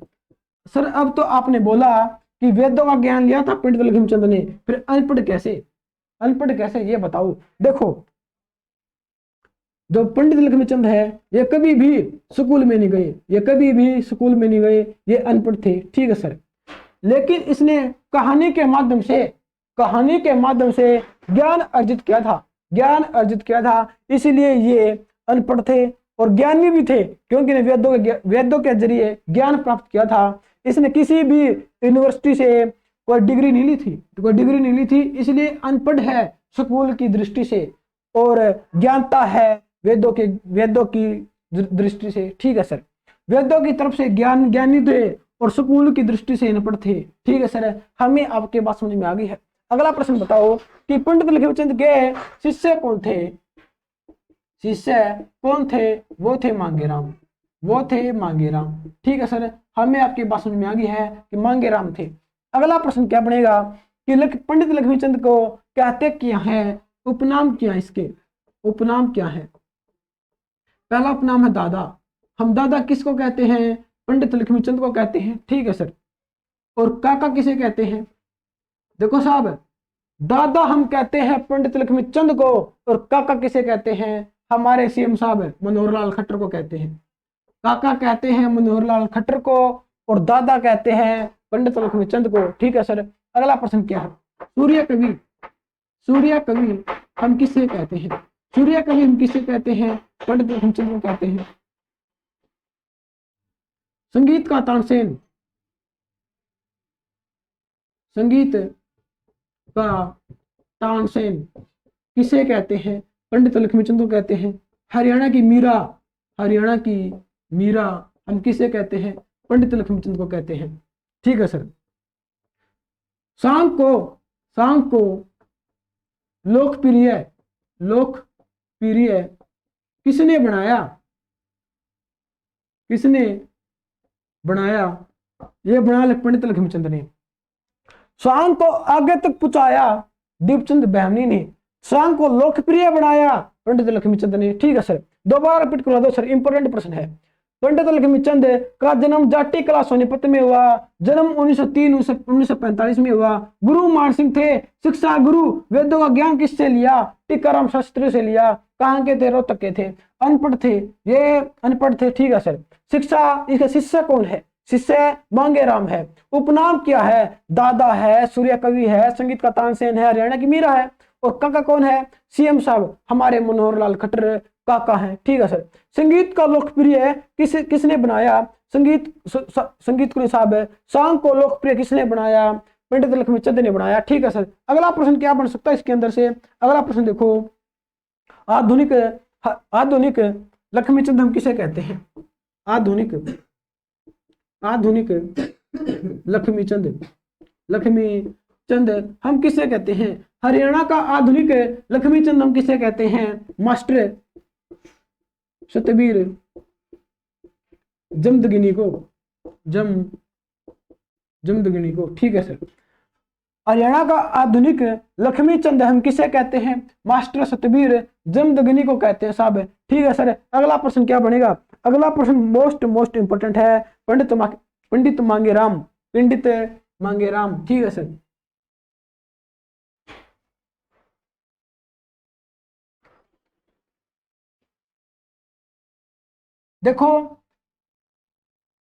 सर अब तो आपने बोला कि वेदों का ज्ञान लिया था पंडित लक्ष्मीचंद ने, फिर अनपढ़ कैसे? अनपढ़ कैसे ये बताओ। देखो जो पंडित लक्ष्मीचंद है ये कभी भी स्कूल में नहीं गए, ये कभी भी स्कूल में नहीं गए, ये अनपढ़ थे। ठीक है सर, लेकिन इसने कहानी के माध्यम से, कहानी के माध्यम से ज्ञान अर्जित किया था, ज्ञान अर्जित किया था, इसलिए ये अनपढ़ थे और ज्ञानी भी थे, क्योंकि वेदों के जरिए ज्ञान प्राप्त किया था। इसने किसी भी यूनिवर्सिटी से कोई डिग्री नहीं ली थी, कोई डिग्री नहीं ली थी, इसलिए अनपढ़ है स्कूल की दृष्टि से और ज्ञानता है वेदों की दृष्टि से। ठीक है सर, वेदों की तरफ से ज्ञानी थे और स्कूल की दृष्टि से अनपढ़ थे। ठीक है सर, हमें आपके बात समझ में आ गई है। अगला प्रश्न बताओ कि पंडित लक्ष्मीचंद के शिष्य कौन थे? शिष्य कौन थे? वो थे मांगेराम, वो थे मांगेराम। ठीक है सर, हमें आपकी बात समझ में आ गई है कि मांगेराम थे। अगला प्रश्न क्या बनेगा कि पंडित लक्ष्मीचंद को कहते क्या है? उपनाम क्या है इसके? उपनाम क्या है? पहला उपनाम है दादा। हम दादा किसको कहते हैं? पंडित लक्ष्मीचंद को कहते हैं। ठीक है सर, और काका किसे कहते हैं? देखो साहब, दादा हम कहते हैं पंडित लक्ष्मीचंद को, और काका किसे कहते हैं? हमारे सीएम साहब मनोहर लाल खट्टर को कहते हैं। काका कहते हैं मनोहर लाल खट्टर को और दादा कहते हैं पंडित लक्ष्मीचंद को। ठीक है सर, अगला प्रश्न क्या है? सूर्य कवि, सूर्य कवि हम किसे कहते हैं? सूर्य कवि हम किसे कहते हैं? पंडित लक्ष्मीचंद को कहते हैं। संगीत का तानसेन, संगीत का तानसेन किसे कहते हैं? पंडित लक्ष्मीचंद को कहते हैं। हरियाणा की मीरा, हरियाणा की मीरा हम किसे कहते हैं? पंडित लक्ष्मीचंद को कहते हैं। ठीक है सर। सांग को लोकप्रिय लोकप्रिय किसने बनाया? किसने बनाया? ये बनाया पंडित लक्ष्मीचंद ने। सांग को आगे तक पहुंचाया दीपचंद बैमनी ने, सांग को लोकप्रिय बनाया पंडित लक्ष्मीचंद ने। ठीक है सर, दोबारा रिपीट करवा दो सर, इंपॉर्टेंट प्रश्न है। पंडित लक्ष्मीचंद का जन्म जाटी कला सोनीपत में हुआ, जन्म 1903 1945 में हुआ। गुरु मान सिंह थे, शिक्षा गुरु, वेदों का ज्ञान किससे लिया? टीकाराम शास्त्री से लिया। कहाँ के थे? रोहतक के थे। अनपढ़ थे, ये अनपढ़ थे। ठीक है सर। शिक्षा, इसका शिष्य कौन है? शिष्य मांगेराम है। उपनाम क्या है? दादा है, सूर्य कवि है, संगीत का तानसेन है, हरियाणा की मीरा है। और काका कौन है? सीएम साहब हमारे मनोहर लाल खट्टर काका है। ठीक है सर। संगीत का लोकप्रिय किसने बनाया? संगीत को साहब है। सांग को लोकप्रिय किसने बनाया? पंडित लक्ष्मीचंद ने बनाया। ठीक है सर। अगला प्रश्न क्या बन सकता है इसके अंदर से? अगला प्रश्न देखो, आधुनिक आधुनिक लक्ष्मीचंद हम किसे कहते हैं? आधुनिक लक्ष्मीचंद हम किसे कहते हैं? हरियाणा का आधुनिक लक्ष्मीचंद हम किसे कहते हैं? मास्टर सतबीर जमदगिनी को, जमदगिनी को। ठीक है सर। हरियाणा का आधुनिक लक्ष्मीचंद हम किसे कहते हैं? मास्टर सतबीर जमदगिनी को कहते हैं साहब। ठीक है सर। अगला प्रश्न क्या बनेगा? अगला प्रश्न मोस्ट इंपोर्टेंट है, पंडित मांगेराम। ठीक है सर। देखो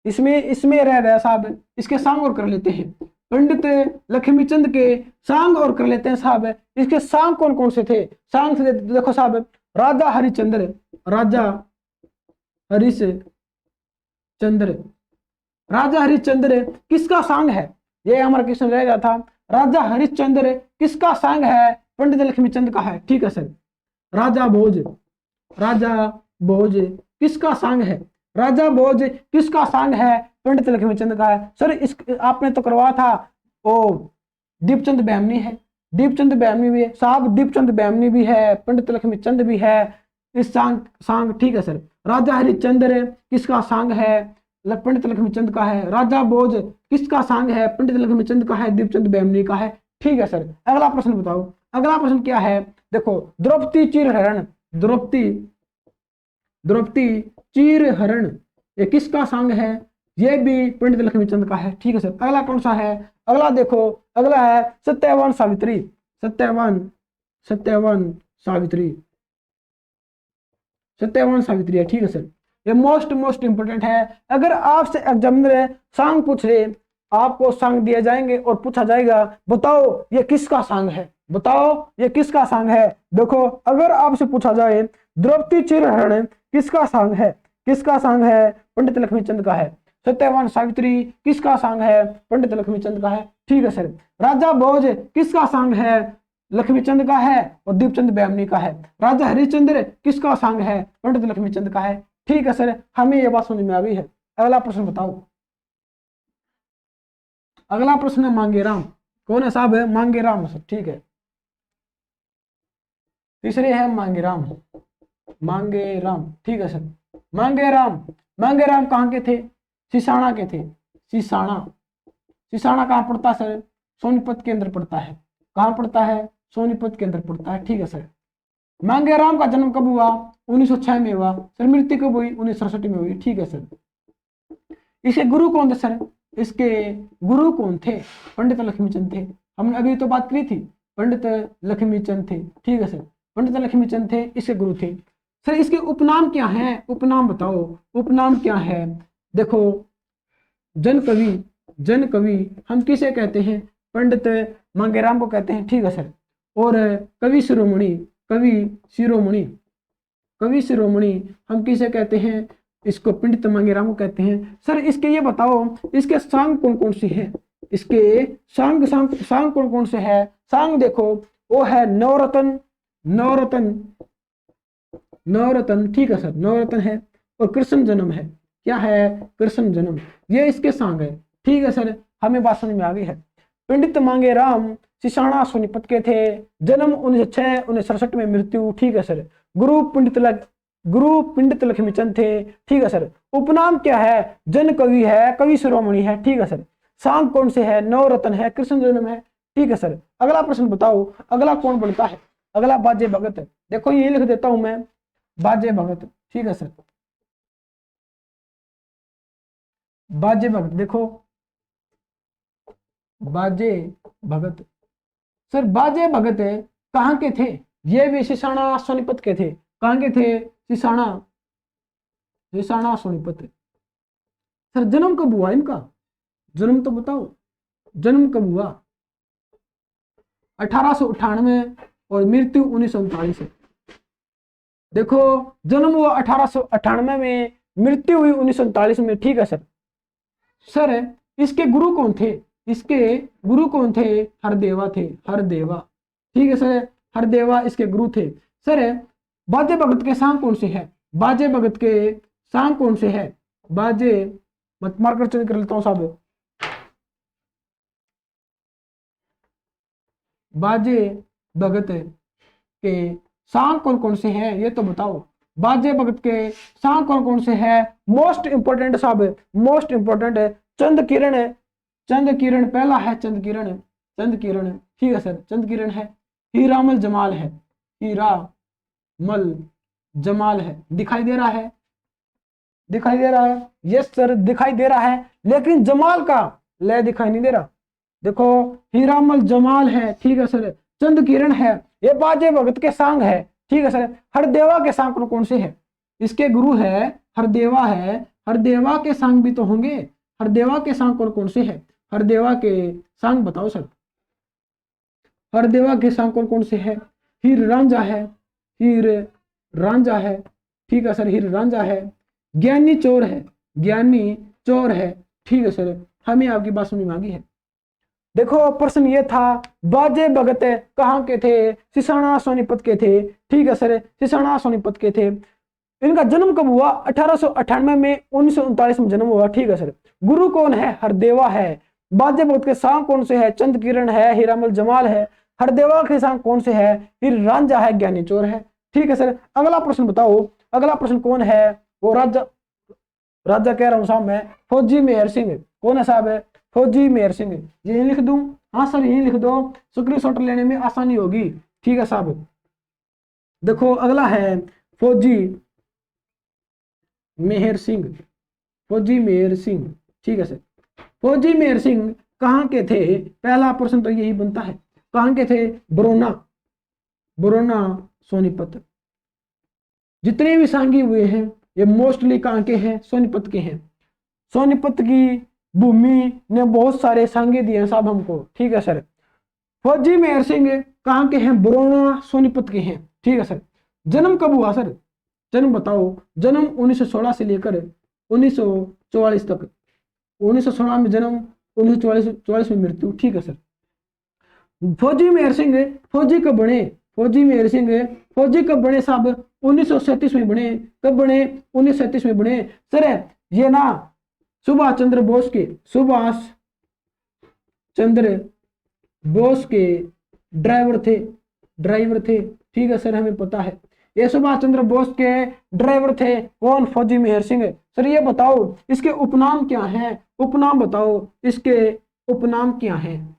इसमें रह गया साहब, इसके सांग और कर लेते हैं। पंडित लक्ष्मीचंद के सांग और कर लेते हैं साहब। इसके सांग कौन कौन से थे? सांग से देखो साहब, राजा हरिश्चंद्र, राजा हरिश्चंद्र किसका सांग है? ये हमारा क्वेश्चन रह गया था। राजा हरिश्चंद्र किसका सांग है? पंडित लक्ष्मीचंद का है। ठीक है सर। राजा भोज किसका सांग है? राजा भोज किसका सांग है? पंडित लक्ष्मीचंद का है। सर इस आपने तो करवा था, ओ दीपचंद बैमनी है, दीपचंद बैमनी भी है साहब, दीपचंद बैमनी भी है, पंडित लक्ष्मीचंद भी है इस सांग। ठीक है सर। राजा हरिश्चंद्र किसका सांग है? पंडित लक्ष्मीचंद का है। राजा भोज किसका सांग है? पंडित लक्ष्मीचंद का है, दीपचंद बैमनी का है। ठीक है सर। अगला प्रश्न बताओ, अगला प्रश्न क्या है? देखो, द्रौपदी चिरहरण, द्रौपदी चिरहरण ये किसका सांग है? ये भी पंडित लक्ष्मीचंद का है। ठीक है सर। अगला कौन सा है? अगला देखो, अगला है सत्यवान सावित्री, सत्यवान सावित्री है। ठीक है सर। ये मोस्ट इंपोर्टेंट है। अगर आपसे एग्जामिनर सांग पूछ रहे, आपको सांग दिए जाएंगे और पूछा जाएगा बताओ ये किसका सांग है, बताओ ये किसका सांग है। देखो अगर आपसे पूछा जाए द्रौपदी चिरहरण किसका सांग है? किसका सांग है? पंडित लक्ष्मीचंद का है। सत्यवान सावित्री किसका सांग है? पंडित लक्ष्मीचंद का है। ठीक है सर। राजा भोज किसका सांग है? लक्ष्मीचंद का है और दीपचंद बैमनी का है। राजा हरिश्चंद्र किसका सांग है? पंडित लक्ष्मीचंद का है। ठीक है सर, हमें यह बात समझ में आ गई है। अगला प्रश्न बताओ। अगला प्रश्न है मांगेराम। कौन है साहब? है मांगेराम सर। ठीक है। तीसरे है मांगेराम, ठीक है सर। मांगेराम कहाँ के थे? सिसाणा के थे। सिसाणा कहाँ पड़ता सर? सोनीपत के अंदर पड़ता है। कहाँ पड़ता है? सोनीपत के अंदर पड़ता है। ठीक है सर। मांगेराम का जन्म कब हुआ? 1906 में हुआ सर। मृत्यु कब हुई? 1967 में हुई। ठीक है सर। इसके गुरु कौन थे सर? इसके गुरु कौन थे? पंडित लक्ष्मीचंद थे। हमने अभी तो बात करी थी, पंडित लक्ष्मीचंद थे। ठीक है सर। पंडित लक्ष्मीचंद थे, इसके गुरु थे। सर इसके उपनाम क्या है? उपनाम बताओ, उपनाम क्या है? देखो, जन कवि हम किसे कहते हैं? पंडित मांगेराम को कहते हैं। ठीक है सर। और कवि शिरोमणि हम किसे कहते हैं? इसको पंडित मांगेराम को कहते हैं। सर इसके ये बताओ, इसके सांग कौन कौन से हैं? इसके सांग कौन कौन से है? सांग देखो, वो है नवरत्न नवरत्न, ठीक है सर, नवरत्न है। और कृष्ण जन्म है, क्या है, कृष्ण जन्म, ये इसके सांग है, ठीक है सर, हमें बात समझ में आ गई है। पंडित मांगे राम सिसाणा सोनीपत के थे, जन्म 1906 1967 में मृत्यु, ठीक है सर। गुरु पंडित लक्ष्मीचंद थे, ठीक है सर। उपनाम क्या है, जन कवि है, कवि शिरोमणि है, ठीक है सर। सांग कौन से है, नवरत्न है, कृष्ण जन्म है, ठीक है सर। अगला प्रश्न बताओ, अगला कौन बनता है, अगला बाजे भगत है। देखो ये लिख देता हूं मैं, बाजे भगत, ठीक है सर। बाजे भगत, देखो बाजे भगत, सर बाजे भगत कहाँ के थे, ये भी सिसाणा सोनीपत के थे। कहाँ के थे, सिसाणा, सिसाणा सोनीपत। सर जन्म कब हुआ इनका, जन्म तो बताओ, जन्म कब हुआ, 1898 और मृत्यु 1939 है। देखो जन्म हुआ 1898 में, मृत्यु हुई 1939 में, ठीक है सर। सर इसके गुरु कौन थे, इसके गुरु कौन थे, हरदेवा थे, हरदेवा, ठीक है सर, हरदेवा इसके गुरु थे। सर बाजे भगत के सांग कौन से है, बाजे भगत के सांग कौन से है, बाजे, मत मार्कर चेंज कर लेता हूं साहब, बाजे भगत के सांग कौन कौन से हैं ये तो बताओ, बाजे भगत के सांग कौन कौन से हैं। मोस्ट इंपोर्टेंट साहब, मोस्ट इंपोर्टेंट है चंद किरण है, चंद किरण पहला है, चंद किरण, चंद किरण, ठीक है सर, चंद किरण है। हीरामल जमाल है, हीरामल जमाल है, दिखाई दे रहा है, दिखाई दे रहा है, यस सर दिखाई दे रहा है, लेकिन जमाल का ले दिखाई नहीं दे रहा। देखो हीरामल जमाल है, ठीक है सर, चंद किरण है, ये बाजे भगत के सांग है, ठीक है सर। हरदेवा के सांग कौन कौन से है, इसके गुरु है हरदेवा है, हरदेवा के सांग भी तो होंगे, हरदेवा के सांग कौन कौन से है, हरदेवा के सांग बताओ सर, हरदेवा के सांग कौन कौन से है। हीर रांझा है, हीर रांझा है, ठीक है सर, हीर रांझा है। ज्ञानी चोर है, ज्ञानी चोर है, ठीक है सर, हमें आपकी बात समझ में आ गई है। देखो प्रश्न ये था बाजे भगत कहाँ के थे, सिसाणा सोनीपत के थे, ठीक है सर, सिसाणा सोनीपत के थे। इनका जन्म कब हुआ, 1898 में, 1939 में जन्म हुआ, ठीक है सर। गुरु कौन है, हरदेवा है। बाजे भगत के सांग कौन से है, चंद किरण है, हीरामल जमाल है। हरदेवा के सांग कौन से है, हीर रांझा है, ज्ञानी चोर है, ठीक है सर। अगला प्रश्न बताओ, अगला प्रश्न कौन है, वो राजा, राजा कह रहा हूं साहब मैं, फौजी मेहर सिंह, कौन है साहब, फौजी मेहर सिंह, ये लिख दूं, हाँ सर ये लिख दो, स्क्रीनशॉट लेने में आसानी होगी, ठीक है साहब। देखो अगला है फौजी मेहर सिंह, फौजी मेहर सिंह, ठीक है सर। फौजी मेहर सिंह कहाँ के थे, पहला प्रश्न तो यही बनता है, कहाँ के थे, बरोना, बरोना सोनीपत। जितने भी सांगी हुए हैं ये मोस्टली कहाँ के हैं, सोनीपत के हैं। सोनीपत की भूमि ने बहुत सारे सांगे दिए हैं साहब हमको, ठीक है सर। फौजी मेहर सिंह कहाँ के हैं, बरोना सोनीपत के हैं, ठीक है सर। जन्म कब हुआ सर, जन्म बताओ, जन्म 1916 से लेकर 1944 तक, 1916 में जन्म, 1944 में मृत्यु, ठीक है सर। फौजी मेहर सिंह फौजी कब बने, फौजी मेहर सिंह फौजी कब बने साहब, 1937 में बने, कब बने, 1937 में बने सर। ये ना सुभाष चंद्र बोस के, सुभाष चंद्र बोस के ड्राइवर थे, ड्राइवर थे, ठीक है सर, हमें पता है ये सुभाष चंद्र बोस के ड्राइवर थे, कौन, फौजी मेहर सिंह। सर ये बताओ इसके उपनाम क्या हैं, उपनाम बताओ, इसके उपनाम क्या हैं,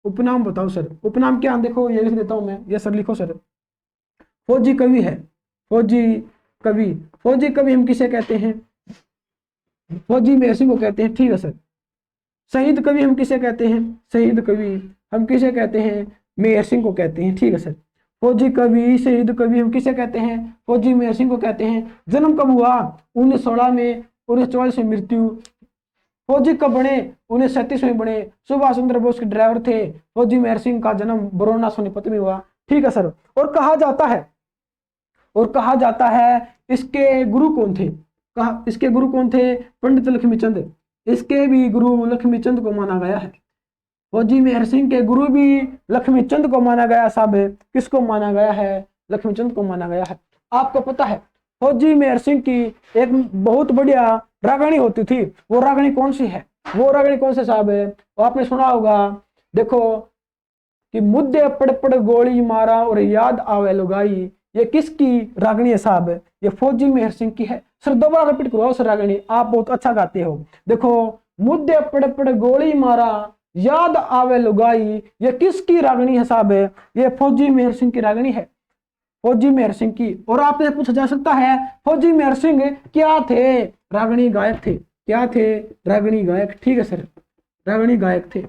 उपनाम बताओ सर, उपनाम क्या, देखो ये लिख देता हूं मैं, ये सर लिखो सर। फौजी कवि है, फौजी कवि, फौजी कवि हम किसे कहते हैं, फौजी मेहर सिंह को कहते हैं, ठीक है सर। शहीद कवि हम किसे कहते हैं, शहीद कवि हम किसे कहते हैं, मेहर सिंह को कहते हैं, ठीक है सर। फौजी कवि शहीद कवि हम किसे कहते हैं, फौजी मेहर सिंह को कहते हैं। जन्म कब हुआ, 1916 में, 1944 में मृत्यु। फौजी कब बने, 1937 में बने, सुभाष चंद्र बोस के ड्राइवर थे। फौजी मेहर सिंह का जन्म बरोना सोनीपत में हुआ, ठीक है सर। और कहा जाता है, और कहा जाता है इसके गुरु कौन थे, कहा इसके गुरु कौन थे, पंडित लक्ष्मीचंद, इसके भी गुरु लक्ष्मीचंद को माना गया है। फौजी मेहर सिंह के गुरु भी लक्ष्मीचंद को माना गया साहब, किसको माना गया है, लक्ष्मीचंद को माना गया है। आपको पता है फौजी मेहर सिंह की एक बहुत बढ़िया रागनी होती थी। वो रागनी कौन सी है? वो रागनी कौन से साहब है? वो आपने सुना होगा, देखो कि मुद्दे पड़ पड़ गोली मारा और याद आवे लुगाई, ये किसकी रागनी है साहब? ये फौजी मेहर सिंह की है। सर दोबारा रिपीट करो सर रागनी, आप बहुत अच्छा गाते हो। देखो, मुद्दे पड़ पड़ गोली मारा याद आवे लुगाई, ये किसकी रागनी है साहब? ये फौजी मेहर सिंह की रागनी है, फौजी मेहर सिंह की। और आपसे पूछा जा सकता है फौजी मेहर सिंह क्या थे? रागनी गायक थे। क्या थे? रागनी गायक। ठीक है सर, रागनी गायक थे।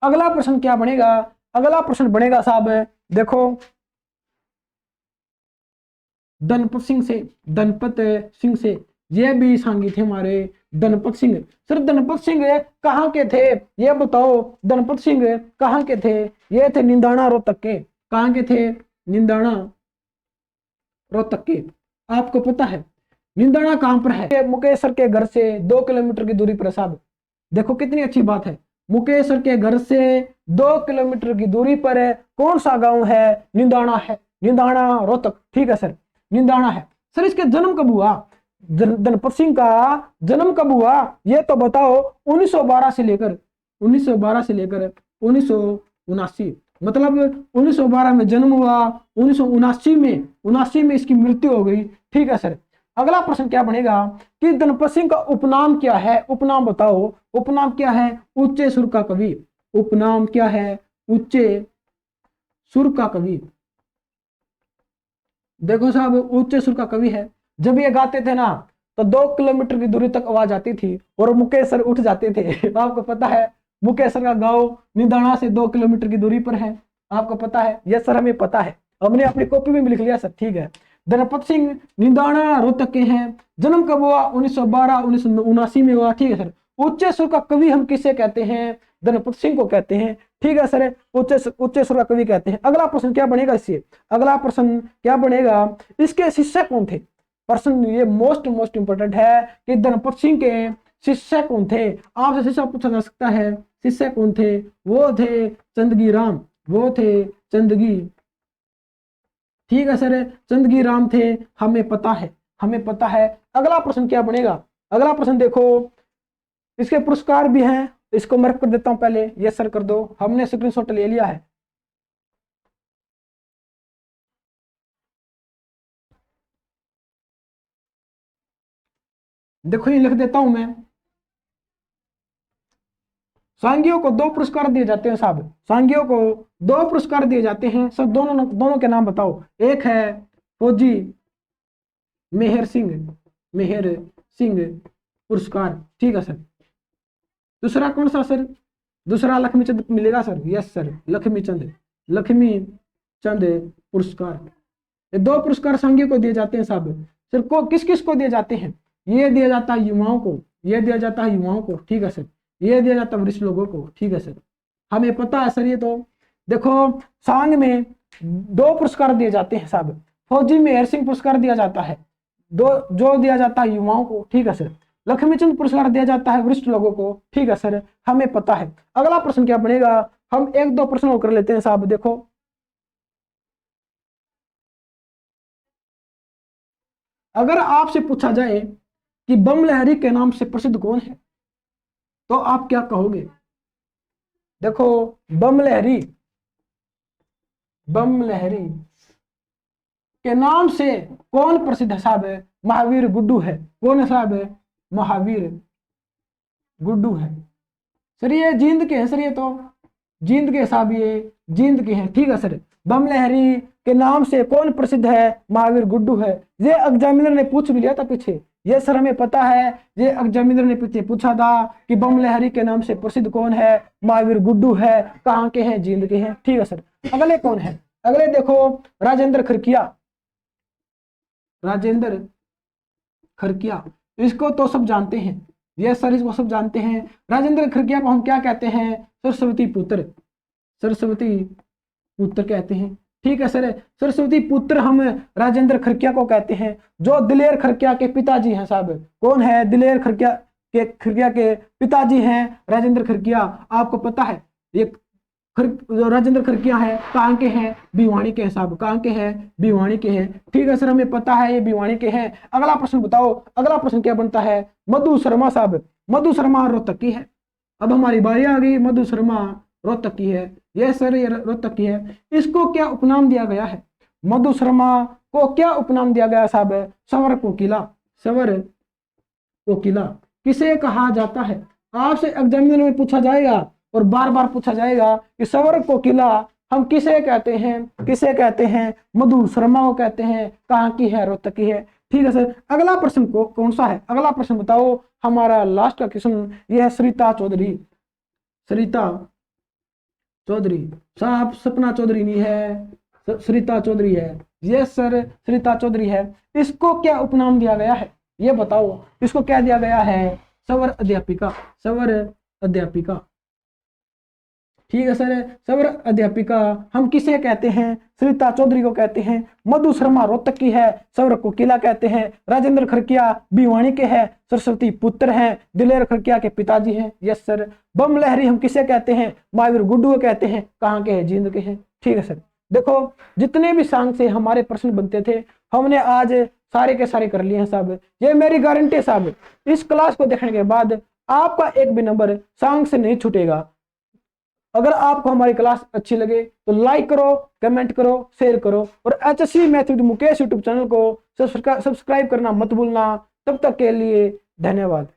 अगला प्रश्न क्या बनेगा? अगला प्रश्न बनेगा साहब, देखो धनपत सिंह से, धनपत सिंह से, ये भी सांगी थे हमारे धनपत सिंह। सर धनपत सिंह कहाँ के थे ये बताओ? धनपत सिंह कहाँ के थे? ये थे निंदाना रोहतक के। कहाँ के थे? निंदाना रोहतक के। आपको पता है निंदाना कहां पर है? मुकेश सर के घर से 2 किलोमीटर की दूरी पर साहब। देखो कितनी अच्छी बात है, मुकेश सर के घर से 2 किलोमीटर की दूरी पर है। कौन सा गांव है? निंदाना है, निंदाना रोहतक। ठीक है सर, निंदाना है। सर इसके जन्म कब हुआ? धनपत सिंह का जन्म कब हुआ ये तो बताओ? 1912 से लेकर 1979, मतलब 1912 में जन्म हुआ, 1979 में इसकी मृत्यु हो गई। ठीक है सर, अगला प्रश्न क्या बनेगा कि धनपत सिंह का उपनाम क्या है? उपनाम बताओ, उपनाम क्या है? उच्चे सुर का कवि। उपनाम क्या है? उच्चे सुर का कवि। देखो साहब, उच्च सुर का कवि है। जब ये गाते थे ना तो 2 किलोमीटर की दूरी तक आवाज आती थी और मुकेश सर उठ जाते थे। आपको पता है मुकेश सर का गांव निंदाना से 2 किलोमीटर की दूरी पर है। आपको पता है? ये सर हमें पता है, हमने अपनी कॉपी में भी लिख लिया सर। ठीक है, धनपत सिंह निंदाना रोहतक के हैं। जन्म कब हुआ? 1912 1979 में हुआ। ठीक है सर, उच्च सुर का कवि हम किसे कहते हैं? धनपत सिंह को कहते हैं। ठीक है सर, उच्च सुर का कवि कहते हैं। अगला प्रश्न क्या बनेगा इससे? अगला प्रश्न क्या बनेगा? इसके शिष्य कौन थे? प्रश्न ये मोस्ट इंपोर्टेंट है कि धनपत सिंह के शिष्य कौन थे? आपसे शिष्य पूछा जा सकता है, शिष्य कौन थे? वो थे चंदगी राम, वो थे चंदगी। ठीक है सर, चंदगी राम थे, हमें पता है, हमें पता है। अगला प्रश्न क्या बनेगा? अगला प्रश्न देखो, इसके पुरस्कार भी हैं, इसको मार्क कर देता हूं पहले, ये सर कर दो, हमने स्क्रीनशॉट ले लिया है। देखो ये लिख देता हूं मैं, सांगियों को 2 पुरस्कार दिए जाते हैं साहब, सांगियों को 2 पुरस्कार दिए जाते हैं सर। दोनों के नाम बताओ। एक है फौजी मेहर सिंह, मेहर सिंह पुरस्कार। ठीक है सर। दूसरा कौन सा सर? दूसरा लक्ष्मी चंद मिलेगा सर। यस सर, लक्ष्मी चंद, लक्ष्मी चंद पुरस्कार। ये 2 पुरस्कार संघीय को दिए जाते हैं साहब। सर को किस किस को दिए जाते हैं? ये दिया जाता है युवाओं को, ये दिया जाता है युवाओं को। ठीक है सर, ये दिया जाता है वरिष्ठ लोगों को। ठीक है सर, हमें पता है सर। ये तो देखो सांग में 2 पुरस्कार दिए जाते हैं साहब। फौजी मेहर सिंह पुरस्कार दिया जाता है, जो दिया जाता है युवाओं को। ठीक है सर, लक्ष्मीचंद पुरस्कार दिया जाता है वरिष्ठ लोगों को। ठीक है सर, हमें पता है। अगला प्रश्न क्या बनेगा? हम 1-2 प्रश्न और कर लेते हैं साहब। देखो अगर आपसे पूछा जाए कि बम लहरी के नाम से प्रसिद्ध कौन है तो आप क्या कहोगे? देखो बम लहरी, बम लहरी के नाम से कौन प्रसिद्ध है साहब? महावीर गुड्डू है। कौन है साहब? महावीर गुड्डू है। सर ये जींद के हैं सर, ये तो जींद के साहब, ये जींद के हैं। ठीक है सर, बम लहरी के नाम से कौन प्रसिद्ध है? महावीर गुड्डू है। ये एग्जामिनर ने पूछ भी लिया था पीछे, ये सर हमें पता है। ये एग्जामिनर ने पीछे पूछा था कि बम लहरी के नाम से प्रसिद्ध कौन है? महावीर गुड्डू है। कहाँ के हैं? जींद के हैं। ठीक है सर, अगले कौन है? अगले देखो राजेंद्र खरकिया, राजेंद्र खरकिया, इसको तो सब जानते हैं। ये सर इसको सब जानते हैं। राजेंद्र खरकिया को हम क्या कहते हैं? सरस्वती पुत्र, सरस्वती पुत्र कहते हैं। ठीक है सर, सरस्वती पुत्र हम राजेंद्र खरकिया को कहते हैं, जो दिलेर खरकिया के पिताजी हैं साहब। कौन है? दिलेर खरकिया के पिताजी हैं राजेंद्र खरकिया। आपको पता है ये जो राजेंद्र खरकिया है कहाँ के हैं, भिवानी के हैं साहब, कहाँ के हैं, भिवानी के हैं। ठीक है सर, हमें पता है ये भिवानी के हैं। अगला प्रश्न बताओ, अगला प्रश्न क्या बनता है, मधु शर्मा साहब, मधु शर्मा रोहतक की है। अब हमारी बारी आ गई, मधु शर्मा रोहतक की है, ये सर ये रोहतक की है। इसको क्या उपनाम दिया गया है, मधु शर्मा को क्या उपनाम दिया गया साहब, सवर कोकिला, सवर कोकिला किसे कहा जाता है। आपसे एग्जामिनर में पूछा जाएगा और बार बार पूछा जाएगा कि सवर कोकिला हम किसे कहते हैं, किसे कहते हैं, मधु शर्मा को कहते हैं, कहाँ की है, रोहतक की है। ठीक है सर, अगला प्रश्न को कौन सा है, अगला प्रश्न बताओ, हमारा लास्ट का क्वेश्चन यह है सरिता चौधरी, सरिता चौधरी साहब, सपना चौधरी नहीं है, सरिता चौधरी है। यस सर, सरिता चौधरी है। इसको क्या उपनाम दिया गया है, ये बताओ, इसको क्या दिया गया है, सवर अध्यापिका, सवर अध्यापिका। ठीक है सर, सवर अध्यापिका हम किसे कहते हैं, सरिता चौधरी को कहते हैं। मधु शर्मा रोहतक की है, सवर कोकिला कहते हैं। राजेंद्र खरकिया भिवानी के हैं, सरस्वती पुत्र हैं, दिलेर खरकिया के पिताजी हैं। यस सर, बम लहरी हम किसे कहते हैं, महावीर गुड्डू को कहते हैं, कहाँ के हैं, जींद के हैं। ठीक है सर, देखो जितने भी सांग से हमारे प्रश्न बनते थे हमने आज सारे के सारे कर लिए हैं साहब। ये मेरी गारंटी है साहब, इस क्लास को देखने के बाद आपका एक भी नंबर सांग से नहीं छूटेगा। अगर आपको हमारी क्लास अच्छी लगे तो लाइक करो, कमेंट करो, शेयर करो और HSC math with Mukesh YouTube channel को सब्सक्राइब करना मत भूलना। तब तक के लिए धन्यवाद।